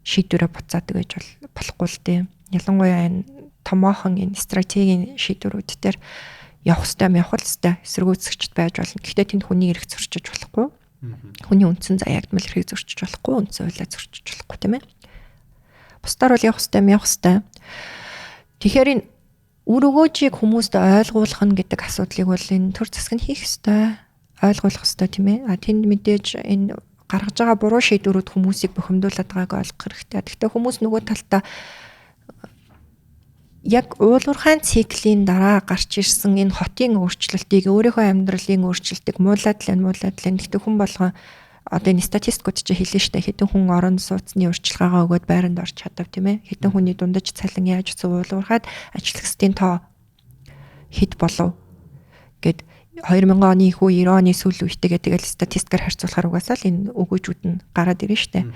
шийдвэрээ буцаадаг гэж болохгүй л дээ. Ялангуяа энэ томоохон энэ стратегийн шийдвэрүүд дээр явах хэвээр эсэргүүцэгчд байж болно. Гэхдээ тэнд хүний эрх зөрчиж болохгүй. Хүний үндсэн заяагдмал эрхийг зөрчиж болохгүй, үндсэн хуулиа зөрчиж болохгүй тийм ээ. Бусдаар бол явах хэвээр. Тэгэхээр энэ үр өгөөжийг хүмүүст ойлгуулах нь гэдэг асуудлыг бол энэ төр засаг нь хийх хэвээр, ойлгуулах хэвээр тийм ээ. Тэнд мэдээж энэ гаргаж байгаа буруу шийдвэрүүд хүмүүсийг бухимдуулаад байгааг ойлгох хэрэгтэй. Гэхдээ хүмүүс нөгөө талдаа яг уулуурхайн циклийн дараа гарч ирсэн энэ хотын өөрчлөлтийг өөрийнхөө амьдралын өөрчлөлтийг муулаад л. Гэхдээ хүн болгоо одоо энэ статистикууд чинь хэлнэ штэ хэдэн хүн орон сууцны өөрчлөлгаагаа өгөөд байранд орж чадав тийм ээ. Хэдэн хүний дундаж цалин яаж уулуурхаад ажилтгчдын тоо хэд болов гэд 2000 оны их үе 90 оны сүүл үетэйгээ тэгэл статистикаар харьцуулахаар угаасаа л энэ өгөөжүүд нь гараад ирнэ штэ.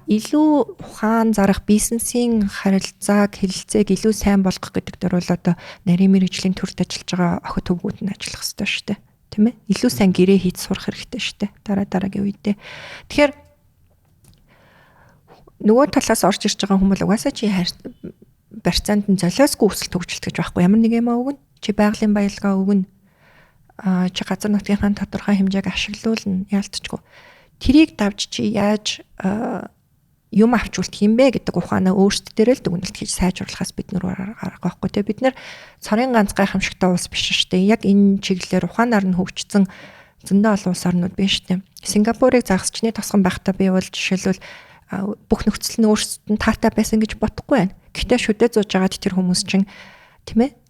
Илүү ухаан зарах бизнесийн харилцааг хэлэлцээг илүү сайн болгох гэдэг дээр бол одоо нарийн мэргэжлийн төрөлд ажиллаж байгаа охид төвгүүд нь ажиллах хэрэгтэй штэ. Тийм ээ. Илүү сайн гэрээ хийж сурах хэрэгтэй штэ. Дараагийн үедээ. Тэгэхээр нөгөө талаас орж ирж байгаа хүмүүс угаасаа чи барьцаанд нь золиосгүй өсөлт хөгжилт гэж байхгүй. Ямар нэг юм өгнө. Чи байгалийн баялгаа өгнө. Чи газар нутгийнхаа тодорхой хэмжээг ашиглуулна яалтчгүй. Тэрийг давж чи яаж юм авч үлдэх юм бэ гэдэг ухаанаа өөрсдөө л дүгнэлт хийж сайжруулахаас бид нар арга байхгүй те. Бид нар цорын ганц гайхамшигтай улс биш шүү дээ. Яг энэ чиглэлээр ухаанаар нь хөгжсөн зөндөө олон улс орнууд биш шүү дээ. Сингапурыг загасчны тосгон байхдаа би бол жишээлбэл бүх нөхцөл нь өөрсдөд нь таатай байсан гэж бодохгүй байна. Гэхдээ шүдэ зууж байгаа тэр хүмүүс чинь тийм ээ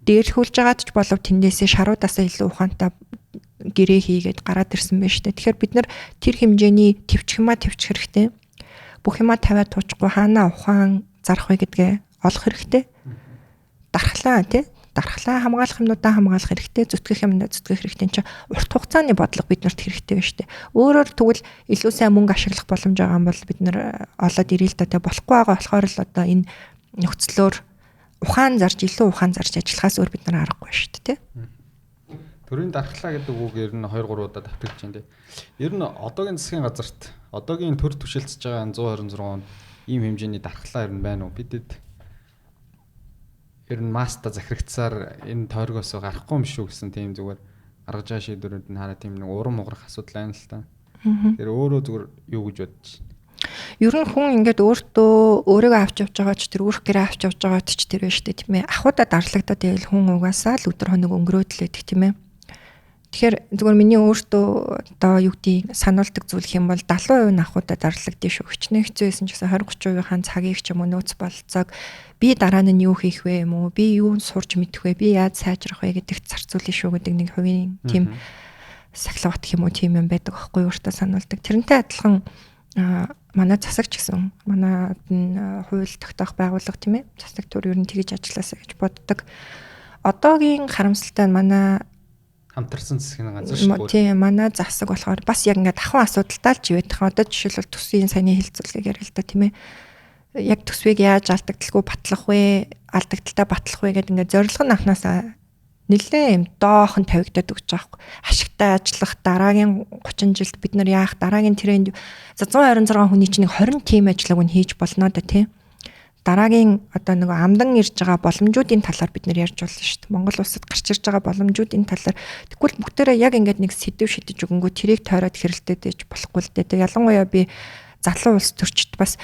дээрлхүүлж байгаад ч болов тэндээсээ шаруудаасаа илүү ухаантай гэрээ хийгээд гараад ирсэн байж тээ. Тэгэхээр бид нар тэр хэмжээний төвчих хэрэгтэй. Бүх юма тавиад туучгүй хаана ухаан зарах вэ гэдгээ олох хэрэгтэй. Дархлаа тий. Дархлаа хамгаалах юмнуудаа хамгаалах хэрэгтэй. Зүтгэх юмнаа зүтгэх хэрэгтэй. Энд чинь урт хугацааны бодлого биднэрт хэрэгтэй байж тээ. Өөрөөр тэгвэл илүү сайн мөнгө ашиглах боломж байгаа юм бол бид нар олоод ирээ л да тий. Болохгүй байгаа болохоор л одоо энэ нөхцлөөр илүү ухаан зарж ажиллахаас өөр бид нар аргагүй шүү дээ тий. Төрийн дархлаа гэдэг үг ер нь 2 3 удаа давтагдж байна тий. Ер нь одоогийн засгийн газарт одоогийн төр түшилцэж байгаа 126-нд ийм хэмжээний дархлаа ер нь байна уу? Бидэд ер нь маста захирагцсаар энэ тойргоос гарахгүй юм шүү гэсэн тийм зүгээр гаргаж байгаа шийдвэрүүд нь хараа тийм нэг урам уграх асуудал байна л та. Тэр өөрөө зүгээр юу гэж бодож байна? Ер нь хүн ингээд өөрийгөө авч явж байгаа ч тэр өөрх гэрээ авч явж байгаа ч тэр байж тээ тийм ээ. Ахуудаа дарлагдаад байвал хүн угаасаа л өдөр хоног өнгөрөөд л байдаг тийм ээ. Тэгэхээр зүгээр миний өөртөө одоо юу гэдгийг сануулдаг зүйл хэм бол 70% нь ахуудаа дарлагдсан шүү. Хичнээн хэцүү байсан ч гэсэн 20-30%-ийн цагийг ч юм уу нөөц болцоог би дараа нь юу хийх вэ юм уу? Би юу сурч мэдэх вэ? Би яаж сайжрах вэ гэдэгт зарцуулна шүү гэдэг нэг хувийн тийм сахилгат гэх юм уу тийм юм байдаг аахгүй өөртөө сануулдаг. Тэрнтэй адилхан манай засагч гэсэн манайд нь хууль тогтоох байгууллага тийм ээ. Засаг төр ер нь тэгж ажилласаа гэж боддог. Одоогийн харамсалтай нь манай хамтарсан засгийн газар шүү. Тийм манай засаг болохоор бас яг ингээд ахын асуудалтай л живэдэх. Одоо жишээлбэл төсвийн саяны хэлцүүлгийг ярил л да тийм ээ. Яг төсвийг яаж алдагдaltaгүй батлах вэ? Алдагдaltaа батлах вэ гэдэг ингээд зорилго нь анханасаа нэлээ юм доохон тавигдаад өгч байгаа хгүй. Ашигтай ажиллах дараагийн 30 жилд бид нар яах дараагийн тренд за 126 хүний чинь 20 тим ажиллааг нь хийж болно да тий. Дараагийн одоо нэг амдан ирж байгаа боломжуудын талаар бид нар ярьж болно шүү дээ. Монгол улсад гарч ирж байгаа боломжуудын талаар тэгвэл бүгдээрээ яг ингээд нэг сэдв шидэж өгөнгөө тэрийг тойроод хэрэлдээд ээж болохгүй л дээ. Ялангуяа би залуу улс төрчд бас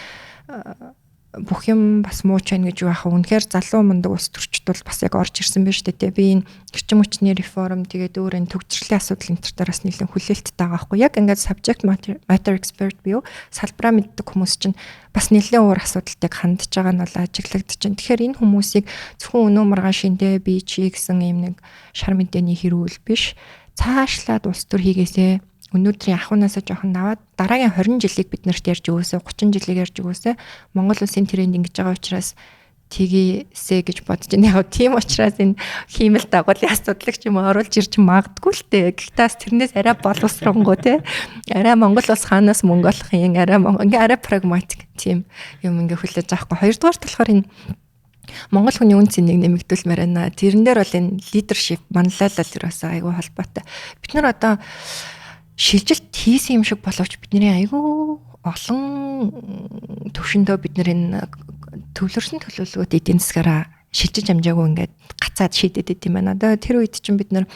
бүх юм бас мууч байна гэж яах вэ? Үнэхээр залуу мундаг улс төрчд бол бас яг орж ирсэн байж тээ. Би энэ эрчим хүчний реформ тэгээд өөр энэ төгсрлийн асуудал энэ төр тараас нэлээд хүлээлттэй байгаа байхгүй. Яг ингээд subject matter expert бие салбараа мэддэг хүмүүс чинь бас нэлээд өөр асуудалтыг хандж байгаа нь бол ажиглагдаж байна. Тэгэхээр энэ хүмүүсийг зөвхөн өнөө маргаан шиндээ би чи гэсэн юм нэг шар мэдээний хэрүүл биш. Цаашлаад улс төр хийгээсээ өнөөдрийн ахуйнасаа жоохон наваад дараагийн 20 жилийг бид нарт ярьж өгөөсэй 30 жилийг ярьж өгөөсэй Монгол улсын тренд ингэж байгаа учраас тгийсэ гэж бодож байна. Яг тийм учраас энэ хиймэл дагуулын асуудлыг ч юм оруулж ирж магадгүй л дээ. Гэхдээ тэрнээс арай боловсронгоо те. Арай Монгол улс хаанаас мөнгө олох юм арай прагматик тийм юм ингээ хүлээж авахгүй. Хоёрдугаар болохоор энэ Монгол хүний үн цэнийг нэмэгдүүлмээр байна. Тэрэн дээр бол энэ лидершип манлайлал ерөөсөө айгүй холбоотой. Бид нар одоо шилжилт хийсэн юм шиг боловч бидний айгүй олон төвшөндөө бид нар энэ төвлөрсөн төлөвлөгөөт эдийн засгаараа шилжиж амжаагүй ингээд гацаад шийдэд идэм байна. Одоо тэр үед чинь бид нар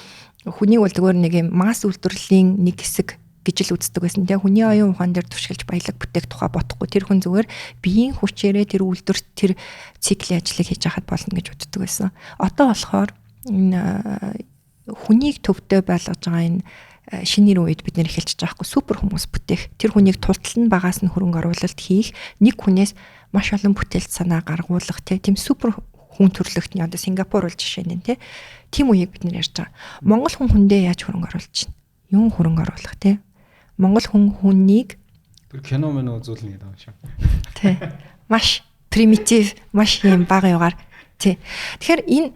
хүний бол зүгээр нэг юм масс үйлдвэрлэлийн нэг хэсэг гэж л үздэг байсан. Тэгээ хүний оюун ухаан дээр туршилж баялаг бүтээх тухай бодохгүй тэр хүн зүгээр биеийн хүчээрээ тэр үйлдвэрт тэр циклийн ажлыг хийж хахад болно гэж боддог байсан. Одоо болохоор энэ хүнийг төвтэй байлгаж байгаа энэ шинэ үед бид нэр эхэлж байгаа хгүй супер хүмүүс бүтээх. Тэр хүнийг тултал нь багаас нь хөрөнгө оруулалт хийх, нэг хүнээс маш олон бүтээлт санаа гаргуулах тийм супер хүн төрлөختний одоо Сингапур бол жишээ нь тийм үеийг бид нэр ярьж байгаа. Монгол хүндээ яаж хөрөнгө оруулж чинь? Юун хөрөнгө оруулах тийм Монгол хүнийг тэр кино мөн үзүүлнэ гэдэг юм шиг. Тий. Маш примитив, маш юм бага югаар. Тий. Тэгэхээр энэ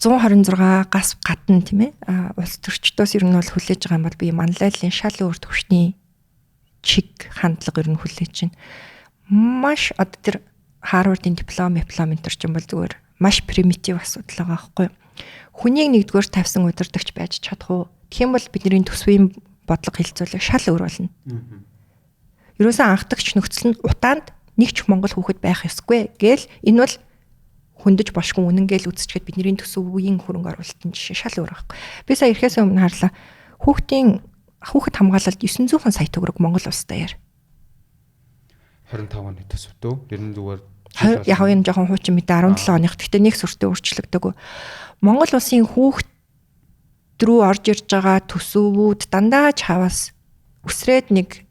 126 гас гадна тийм ээ улс төрчдөөс ер нь бол хүлээж байгаа юм бол би манлайллын шал өөр төвшний чиг хандлага ер нь хүлээж байна. Маш одоо тэр Харвардын диплом энтер ч юм бол зүгээр маш примитив асуудал байгаа байхгүй юу? Хүнийг нэгдүгээр тавьсан удирдагч байж чадах уу? Тэгэх юм бол бидний төсвийн бодлого хилцүүлэг шал өөр болно. Ерөөсөө анхдагч нөхцөл нь утаанд нэг ч Монгол хүүхэд байх ёсгүй гээл энэ бол хөндөж бошгүй үнэн гээл үзчихэд бидний төсвийн хөрөнгө оруулалтын жишээ шал өөр байхгүй. Би сая ирэхээс өмнө харлаа. Хүүхэд хамгаалалт 900 сая төгрөг Монгол улсад яар. 25 оны төсөвтөө ер нь зүгээр яг энэ жоохон хуучин мэдээ 17 оных. Гэхдээ нэг сүртэй өөрчлөгдөг. Монгол улсын хүүхэд рүү орж ирж байгаа төсөвүүд дандаа чаваас үсрээд нэг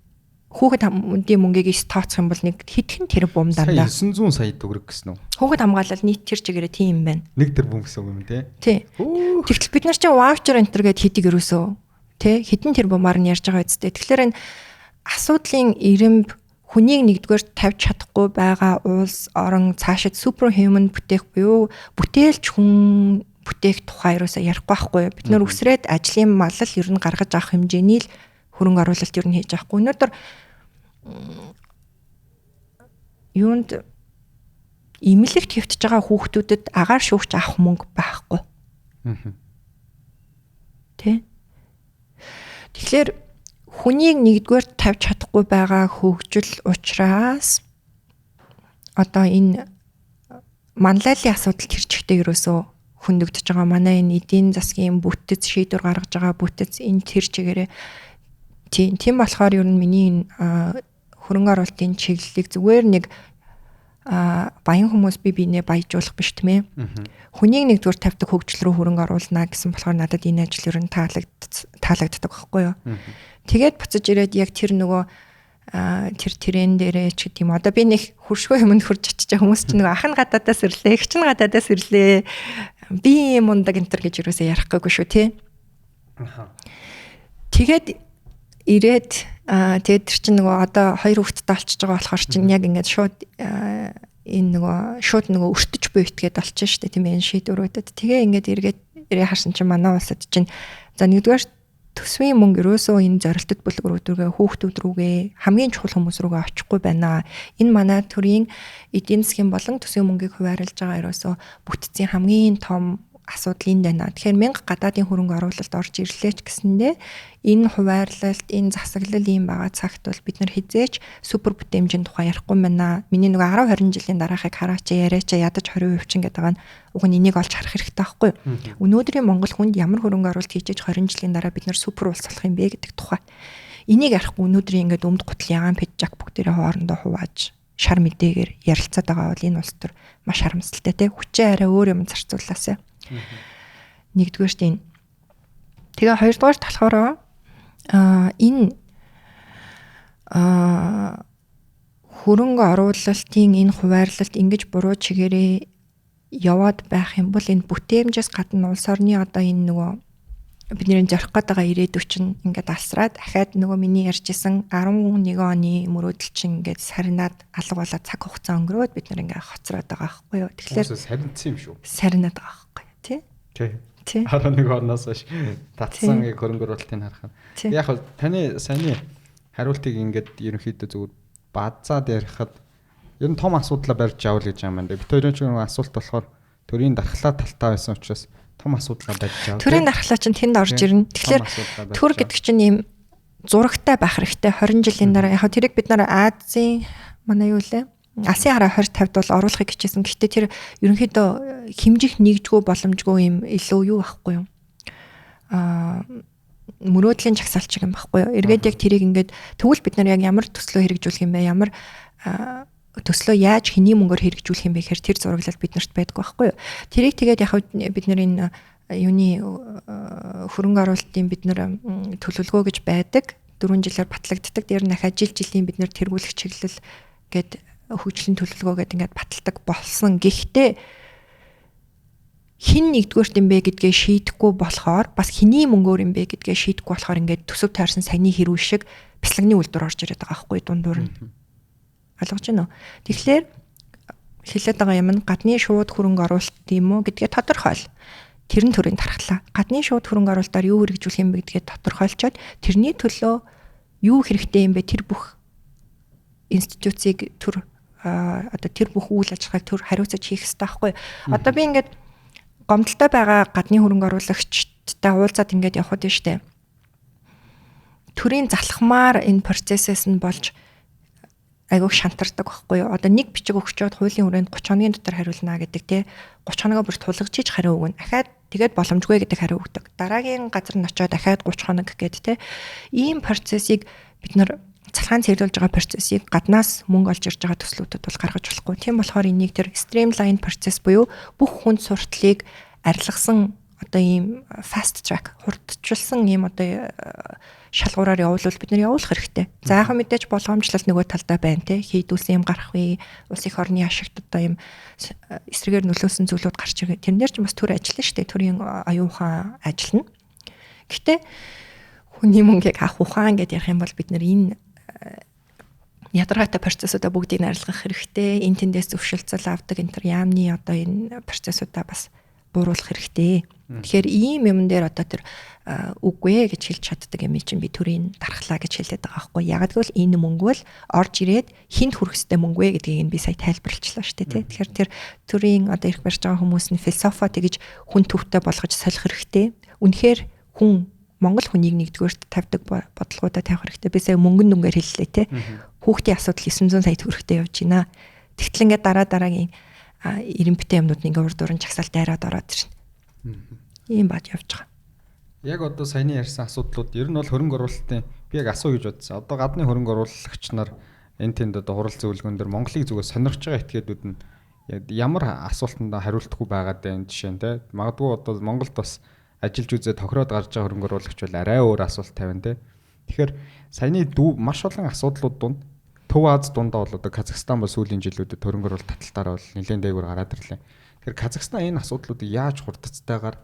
хүүхэд хамгаалалтын мөнгийг тооцох юм бол нэг хэдхэн тэрбум дандаа 900 сая төгрөг гэсэн үү? Хүүхэд хамгаалал нийт тэр чигээрээ тийм юм байна. 1 тэрбум гэсэн үг юм тий. Тэгтэл бид нар чинь ваучер энтер гэд хэдийг өрөөсөө тий хэдэн тэрбумаар нь ярьж байгаа үстэй. Тэгэхээр энэ асуудлын ирэмб хүнийг нэгдүгээр тавьж чадахгүй байгаа улс орон цаашид супер хьюман бүтээх буюу бүтээлч хүн бүтээх тухай юусаа ярихгүй байхгүй. Бид нар үсрээд ажлын малал ер нь гаргаж авах хэмжээний л хөрөнгө оруулалт ер нь хийж авахгүй. Өнөөдөр юунд имлэгт хэвтэж байгаа хүүхдүүдэд агаар шүүгч авах мөнгө байхгүй. Тэ? Тэгэхээр хүнийг нэгдүгээр тавьж чадахгүй байгаа хөгжил учраас одоо энэ манлайллын асуудал хэрчгтэй ерөөсөө хөндөгдөж байгаа. Манай энэ эдийн засгийн бүтэц шийдвэр гаргаж байгаа бүтэц энэ тэр чигээрээ тийм болохоор ер нь миний хөрөнгө оруулалтын чиглэлийг зүгээр нэг баян хүмүүс биенээ баяжуулах биш тийм ээ. Хүнийг нэгдүгээр тавьдаг хөгжил рүү хөрөнгө оруулнаа гэсэн болохоор надад энэ ажил ер нь таалагддаг байхгүй юу. Тэгээд буцаж ирээд яг тэр нөгөө тэр трен дээрээ ч гэдэм одоо би нэг хуршгүй юмд хурж очиж хүмүүс чинь нөгөө ахын гадаадаас ирлээ, их чинь гадаадаас ирлээ. Би мундаг энтер гэж юусаа ярихгүй шүү тий. Тэгээд ирээд тэгээд тэр чинь нөгөө одоо 2 хүүхэдтэй олчж байгаа болохоор чинь яг ингээд шууд энэ нөгөө өртөж буй итгээд олчих штэ тийм энэ шийдвэрүүдэд. Тэгээ ингээд эргээд ирээ харсан чинь манай улсад чинь за нэгдүгээр төсвийн мөнгө ерөөсөө энэ зорилттой бүлгэрүүдrүүгээ хүүхдүүд рүүгээ хамгийн чухал хүмүүс рүүгээ очихгүй байна. Энэ манай төрийн эдийн засгийн болон төсвийн мөнгийг хуваарлаж байгаа ерөөсөө бүтцийн хамгийн том асуудал энэ байна. Тэгэхээр 1000 гадаадын хөрөнгө оруулалт орж ирлээ ч гэсэндээ энэ хуваарлалт, энэ засаглал ийм байгаа цагт бол бид нар хизээч супер бүтээмжийн тухай ярихгүй байна. Миний нөгөө 10 20 жилийн дараахыг хараач яриач ядаж 20% чинь гэдэг нь уг нь энийг олж харах хэрэгтэй байхгүй юу? Өнөөдрийн Монгол хүнд ямар хөрөнгө оруулалт хийж 20 жилийн дараа бид нар супер улс болох юм бэ гэдэг тухай. Энийг ярихгүй өнөөдрийн ингээд өмд гутал ягаан пэжжак бүгдээрээ хоорондоо хувааж шар мэдээгээр ярилцаад байгаа бол энэ улс төр маш харамсалтай те хүчээ арай өөр юм зарцууллаасаа. Нэгдүгээр тийм. Тэгээ хоёрдугаар талахаар энэ хөрөнгө оруулалтын энэ хуваарлалт ингэж буруу чигээрээ яваад байх юм бол энэ бүтээмжээс гадна улс орны одоо энэ нөгөө бидний зорих гээд байгаа ирээдүйн чинь ингээд алсраад дахиад нөгөө миний ярьжсэн 11 оны мөрөөдөл чинь ингээд сарнаад алга болоод цаг хугацаа өнгөрөөд бид нар ингээд хоцроод байгаа байхгүй юу. Тэгэхээр сарнсан юм шүү. Сарнаад байгаа байхгүй юу тий? Тий. 11 оноос хойш татсан хөрөнгө оруулалтыг харах. Яг нь таны саяны хариултыг ингээд ерөнхийдөө зүгээр базаад ярихад ер нь том асуудлаа барьж авал гэж юм байна. Бид хоёрын ч нэг асуулт болохоор төрийн дархлаа талтай байсан учраас том асуудлаа барьж авал. Төрийн дархлаа чинь тэнд орж ирнэ. Тэгэхээр төр гэдэг чинь ийм зурагтай байх хэрэгтэй 20 жилийн дараа. Яг тэрийг бид нар Азийн манай юу лээ? Асын хараа 2050-д бол оруулахыг хичээсэн. Гэхдээ тэр ерөнхийдөө хэмжих нэгжгүй боломжгүй юм илүү юу байхгүй юу? мөрөөдлийн жагсаалч юм баггүй юу. Эргээд яг тэрийг ингээд тэгвэл бид нар яг ямар төслөө хэрэгжүүлэх юм бэ? Ямар төслөө яаж хэний мөнгөөр хэрэгжүүлэх юм бэ гэхээр тэр зураглал биднэрт байдаг байхгүй юу. Тэрийг тэгээд яг бид нар энэ юуны хөрөнгө оруулалтын бид нар төлөвлөгөө гэж байдаг. 4 жилээр батлагддаг. Дээр нь дахиад жилийн бид нар тэргүүлэх чиглэл гээд хөгжлийн төлөвлөгөө гээд ингээд баталдаг болсон. Гэхдээ хин нэгдүгээрт юм бэ гэдгээ шийдэхгүй болохоор бас хэний мөнгөөр юм бэ гэдгээ шийдэхгүй болохоор ингээд төсөв таарсан саяны хэрүүл шиг бяцлагны үйлдвэр орж ирээд байгаа байхгүй дундуур нь. Ойлгож байна уу? Тэгэхээр хэлээд байгаа юм нь гадны шууд хөрөнгө оруулалт юм уу гэдгээ тодорхойл. Тэрэн төрийн тархлаа. Гадны шууд хөрөнгө оруулалтаар юу хэрэгжүүлэх юм бэ гэдгээ тодорхойлчоод тэрний төлөө юу хэрэгтэй юм бэ тэр бүх институцийг тэр бүх үйл ажиллагааг тэр хариуцаж хийх хэрэгтэй байхгүй. Одоо би ингээд гомдолтой байгаа гадны хөрөнгө оруулагчтай уулзаад ингээд явхад нь штэ. Төрийн залхмаар энэ процессээс нь болж айгуух шантардаг байхгүй юу. Одоо нэг бичиг өгчөөд хуулийн хүрээнд 30 хоногийн дотор хариулна гэдэг те 30 хоногоо бүр тулгажиж хариу өгнө. Дахиад тэгээд боломжгүй гэдэг хариу өгдөг. Дараагийн газар нь очиод дахиад 30 хоног гэд те ийм процессыг бид нар цалгаан цэвэрлж байгаа процессыг гаднаас мөнгө олж ирж байгаа төслүүдэд бол гаргаж болохгүй. Тийм болохоор энийг тэр streamline процесс буюу бүх хүнд сурталыг арилгасан одоо ийм fast track хурдчилсан ийм одоо шалгуураар явуулвал бид нар явуулах хэрэгтэй. За яг мэдээж болгоомжлол нөгөө талдаа байна те хийдүүлсэн юм гарах вэ? Улс их орны ашигт одоо ийм эсрэгээр нөлөөсөн зүйлүүд гарч ирэх. Тэрнээр ч бас төр ажиллана шүү дээ. Төрийн аюун ухаан ажиллана. Гэхдээ хүний мөнгийг авах ухаан гэдээ ярих юм бол бид нар энэ ядаргаатай процессуудаа бүгдийг арилгах хэрэгтэй. Энд тэндээс зөвшөлтсөл авдаг энэ төр яамны одоо энэ процессуудаа бас бууруулах хэрэгтэй. Тэгэхээр ийм юм дээр одоо тэр үгүй гэж хэлж чаддаг юм чинь би төрийн дархлаа гэж хэлээд байгаа байхгүй. Яг гэвэл энэ мөнгө бол орж ирээд хинт хүрхстэй мөнгө вэ гэдгийг нь би сая тайлбарлалчлаа шүү дээ. Тэгэхээр тэр төрийн одоо ирэх барьж байгаа хүмүүс нь философи тэгж хүн төвтэй болгож солих хэрэгтэй. Үнэхээр хүн Монгол хүнийг нэгдүгээрт тавьдаг бодлогуудаа тавих хэрэгтэй. Би сая мөнгөн дүнгээр хэллээ те. Хүүхдийн асуудал 900 сая төгрөгтэй явж байна. Тэгтэл ингээд дараагийн ирэмбитэй юмнууд ингээ урд дуран чагсаалт дайраад ороод ирнэ. Ийм бод явж байгаа. Яг одоо саяны ярьсан асуудлууд ер нь бол хөрөнгө оруулалтын би яг асуу гэж бодсон. Одоо гадны хөрөнгө оруулагч нар энэ тэнд одоо хурал зөвлөгөөн дээр Монголыг зүгээр сонирхож байгаа этгээдүүд нь ямар асуултанд хариултгүй байгаад байна жишээ нь те. Магадгүй одоо Монголд бас ажиллаж үзээ тохироод гарч байгаа хөрөнгө оруулагч бол арай өөр асуулт тавина те. Тэгэхээр саяны маш олон асуудлууд дунд Төв Аз дундаа бол одоо Казахстан бол сүүлийн жилүүдэд хөрөнгө оруулалт таталтаараа бол нэлээд дээгүүр гараад ирлээ. Тэгэхээр Казахстан энэ асуудлуудыг яаж хурдцтайгаар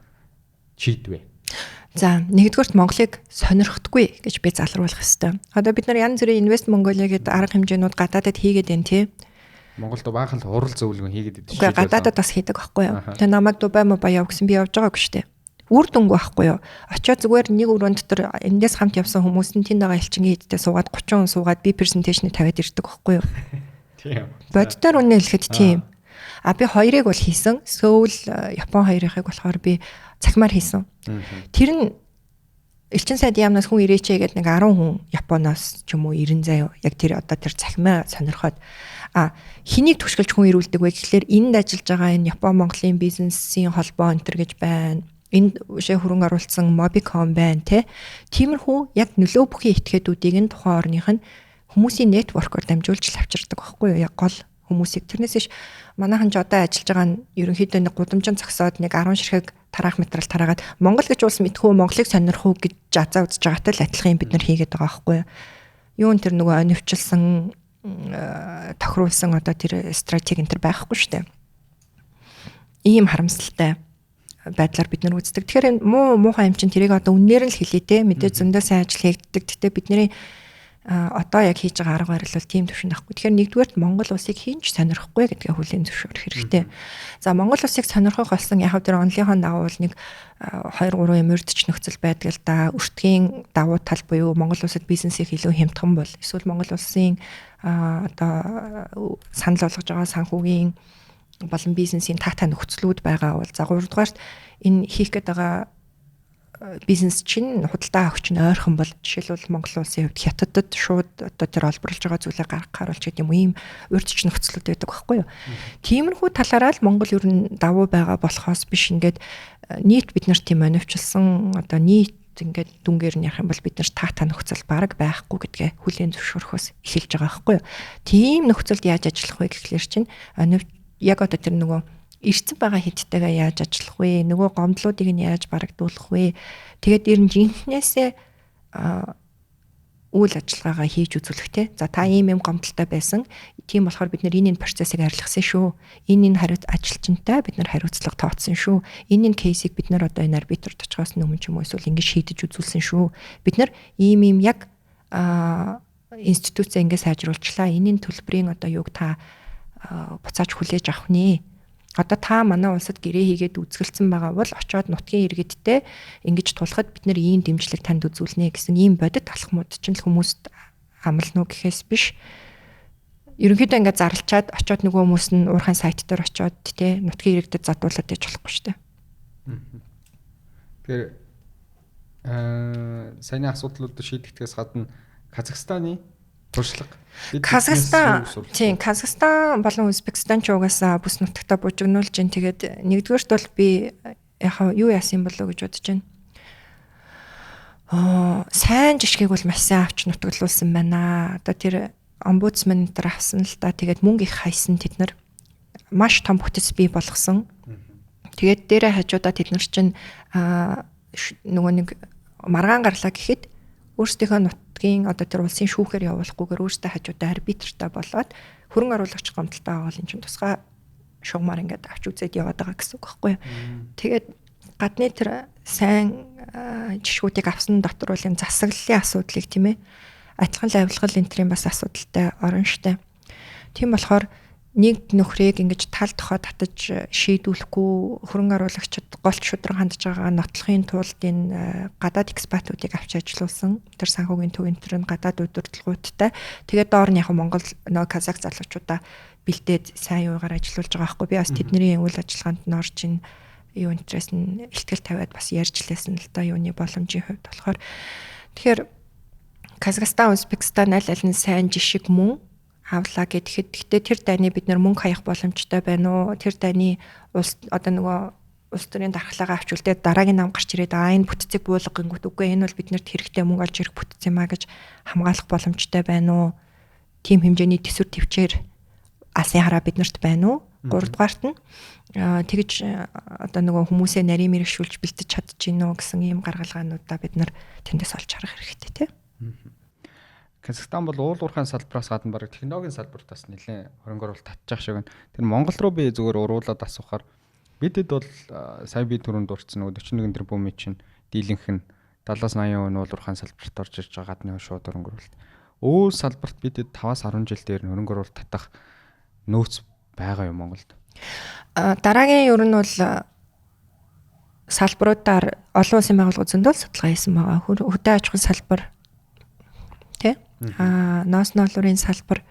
шийдвэ? За, нэгдүгээрт Монголыг сонирхдаггүй гэж би залруулах хэрэгтэй. Одоо бид нар янз бүрийн Invest Mongolia гэдэг арга хэмжээнүүд гадаадад хийгээд байна тий. Монголд баахан л хурал зөвлөгөө хийгээд идэв шүү. Гадаадад бас хийдэг байхгүй юу? Тэгээ намайг Дубай яв гэсэн би явж байгаагүй шүү дээ. Үр дүнгүй байхгүй юу? Очоод зүгээр нэг өрөөнд дотор эндээс хамт явсан хүмүүс нь тэнд байгаа элчингийн хэдтэй суугаад 30 хүн суугаад би презентацийн тавиад ирдэг байхгүй юу? Тийм. Боддоор үнэ хэлэхэд тийм. Би хоёрыг бол хийсэн. Сөүл, Япон хоёрыг болохоор би цахимаар хийсэн. Тэр нь элчин сайд яамнаас хүн ирээчээ гэдэг нэг 10 хүн Японоос ч юм уу 90 заяа яг тэр одоо тэр цахимаа сонирхоод хэнийг түшгэлж хүн ирүүлдэг вэ гэхлээр энд ажиллаж байгаа энэ Япон Монголын бизнесийн холбоо өнтер гэж байна. Энд үшээ хөрөнгө оруулсан Mobicom байна те. Тиймэрхүү яг нөлөө бүхий этгээдүүдийг нь тухайн орных нь хүмүүсийн network-оор дамжуулж авчирдаг байхгүй юу? Яг гол хүмүүсийг тэрнээс иш манайхан ч одоо ажиллаж байгаа нь ерөнхийдөө нэг гудамжин зогсоод нэг 10 ширхэг тараах материал тараагаад Монгол гэж улс мэдхүү Монголыг сонирх уу гэж азаа үзэж байгаатай л адилхан юм бид нар хийгээд байгаа байхгүй юу? Юун тэр нөгөө онивчлсан тохируулсан одоо тэр стратеги энэ төр байхгүй шүү дээ. Ийм харамсалтай байдлаар бид нар үздэг. Тэгэхээр муухай юм чинь тэрийг одоо үнээр нь л хэлээ те. Мэдээж зөндөө сайн ажил хийгддэг. Гэтэ бидний одоо яг хийж байгаа арга барил бол тийм төвшин байхгүй. Тэгэхээр нэгдүгээрт Монгол улсыг хинч сонирхгүй гэдгээ хүлээн зөвшөөрөх хэрэгтэй. За Монгол улсыг сонирхох болсон яг тэр онлынхоо дагуу нэг 2 3 юм өрдч нөхцөл байдаг л да. Өртгийн давуу тал буюу Монгол улсад бизнесийг илүү хямдхан бол эсвэл Монгол улсын одоо санал болгож байгаа санхүүгийн болон бизнесийн таатай нөхцлүүд байгаа бол за 3 дугаарт энэ хийх гээд байгаа бизнес чинь худалдаа авахч нь ойрхон бол жишээлбэл Монгол улсын хувьд хятадд шууд одоо тэр олборлож байгаа зүйлээ гаргахаар болж гэдэг юм ийм урьдчилж нөхцлүүд байдаг байхгүй юу. Тиймэрхүү талаараа л Монгол ер нь давуу байгаа болохоос биш ингээд нийт бид нарт тийм онивчлсан одоо нийт ингээд дүнгээр нь ярих юм бол бид нар таата нөхцөл бараг байхгүй гэдгээ хүлээн зөвшөөрөхөөс эхэлж байгаа байхгүй юу. Тийм нөхцөлд яаж ажиллах вэ гэхлээр чинь яг одоо тэр нөгөө ирсэн байгаа хидтэйгээ яаж ажиллах вэ? Нөгөө гомдлуудыг нь яаж барагдуулах вэ? Тэгээд ер нь жинхнээсээ үйл ажиллагаагаа хийж үзүүлэх те. За та ийм гомдолтой байсан. Тийм болохоор бид нар энэ процессыг арилгасан шүү. Энэ хариуц ажилчинтай бид нар хариуцлага тооцсон шүү. Энэ кейсийг бид нар одоо энэ арбитрт очихоос өмнө ч юм уу эсвэл ингэж шийдэж үзүүлсэн шүү. Бид нар ийм яг институцээ ингэ сайжруулчлаа. Энийн төлбөрийн одоо юуг та буцааж хүлээж авах нэ. Одоо та манай улсад гэрээ хийгээд үзгэлцсэн байгаа бол очоод нутгийн иргэдтэй ингэж тулахад бид нэр ийм дэмжлэг танд үзүүлнэ гэсэн ийм бодит алхмууд чинь л хүмүүст амлна уу гэхээс биш. Ерөнхийдөө ингээд зарлчаад очоод нөгөө хүмүүс нь уурхайн сайт дээр очоод тий нутгийн иргэдэд задуулаад иж болохгүй шүү дээ. Тэгэхээр саяны асуудлуудыг шийдэгдээс гадна Казахстаны туршлага Казахстан болон Узбекистан ч угаасаа бүс нутагтаа бужигнуулж гин тэгээд нэгдүгээрт бол би яхаа юу яасан болоо гэж бодож байна. Сайн жишгийг бол маш сайн авч нутаглуулсан байна. Одоо тэр омбудсман дээр авсан л да. Тэгээд мөнгө их хайсан тэд нар маш том бүтэц бий болгосон. Тэгээд дээрээ хажуудаа тэд нар чинь нөгөө нэг маргаан гарлаа гэхэд өөрсдийнхөө нутгийн одоо тэр улсын шүүхээр явуулахгүйгээр өөрсдөө хажуудаа арбитртаа болоод хөрөнгө оруулагч гомдолтой байгаа бол эн чинь тусгай шугамар ингээд авч үзээд яваад байгаа гэсэн үг байхгүй юу. Тэгээд гадны тэр сайн жишгүүдийг авсан дотор бол энэ засаглалын асуудлыг тийм ээ адилхан авилгал энтрийн бас асуудалтай орон штэ. Тийм болохоор нэг нөхрийг ингэж тал тохоо татаж шийдүүлэхгүй хөрөнгө оруулагчид голч шудраг хандж байгаа нотлохын тулд энэ гадаад экспатуудыг авч ажилуулсан. Тэр санхүүгийн төвөнтөр нь гадаад удирдлагуудтай. Тэгээд доор нь яг Монгол нөө казах залуучуудаа бэлдээд сайн юугаар ажилуулж байгаа байхгүй. Би бас тэдний үйл ажиллагаанд нь орж ин юу интерес нь ихтгэл тавиад бас ярьж лээсэн л да юуны боломжийн хувьд болохоор. Тэгэхээр Казахстан, Узбекистан аль аль нь сайн жишг мөн авлаа гэхэд гэхдээ тэр дайны бид нар мөнгө хаях боломжтой байна уу? Тэр дайны улс одоо нөгөө улс төрийн дархлаагаа авч үлдээд дараагийн нам гарч ирээд энэ бүтцийг буулгангууд үгүй энэ бол биднэрт хэрэгтэй мөнгө олж ирэх бүтц юм а гэж хамгаалах боломжтой байна уу? Тим хэмжээний төсвөр төвчээр алсын хараа биднэрт байна уу? Гуравдугаарт нь тэгж одоо нөгөө хүмүүсээ нарийн мэрэгшүүлж бэлтэж чадж гин үү гэсэн ийм гаргалгаануудаа бид нар тэндээс олж харах хэрэгтэй тийм. Казахстан бол уулуурхайн салбараас гадна бараг технологийн салбарт бас нэлээд хөрөнгө оруулалт татчих шиг байна. Тэр Монгол руу би зүгээр уруулаад асуухаар бидэд бол сая би түрүүнд дурдсан нөгөө 41 тэрбумын чинь дийлэнх нь 70-80% нь уулуурхайн салбарт орж ирж байгаа гадны шууд хөрөнгө оруулалт. Өөр салбарт бидэд 5-10 жил дээр хөрөнгө оруулалт татах нөөц байгаа юм Монголд. Дараагийн ер нь бол салбаруудаар олон улсын байгууллагууд зөндөл судалгаа хийсэн байгаа. Хөдөө аж ахуйн салбар тий ноос ноолурын салбар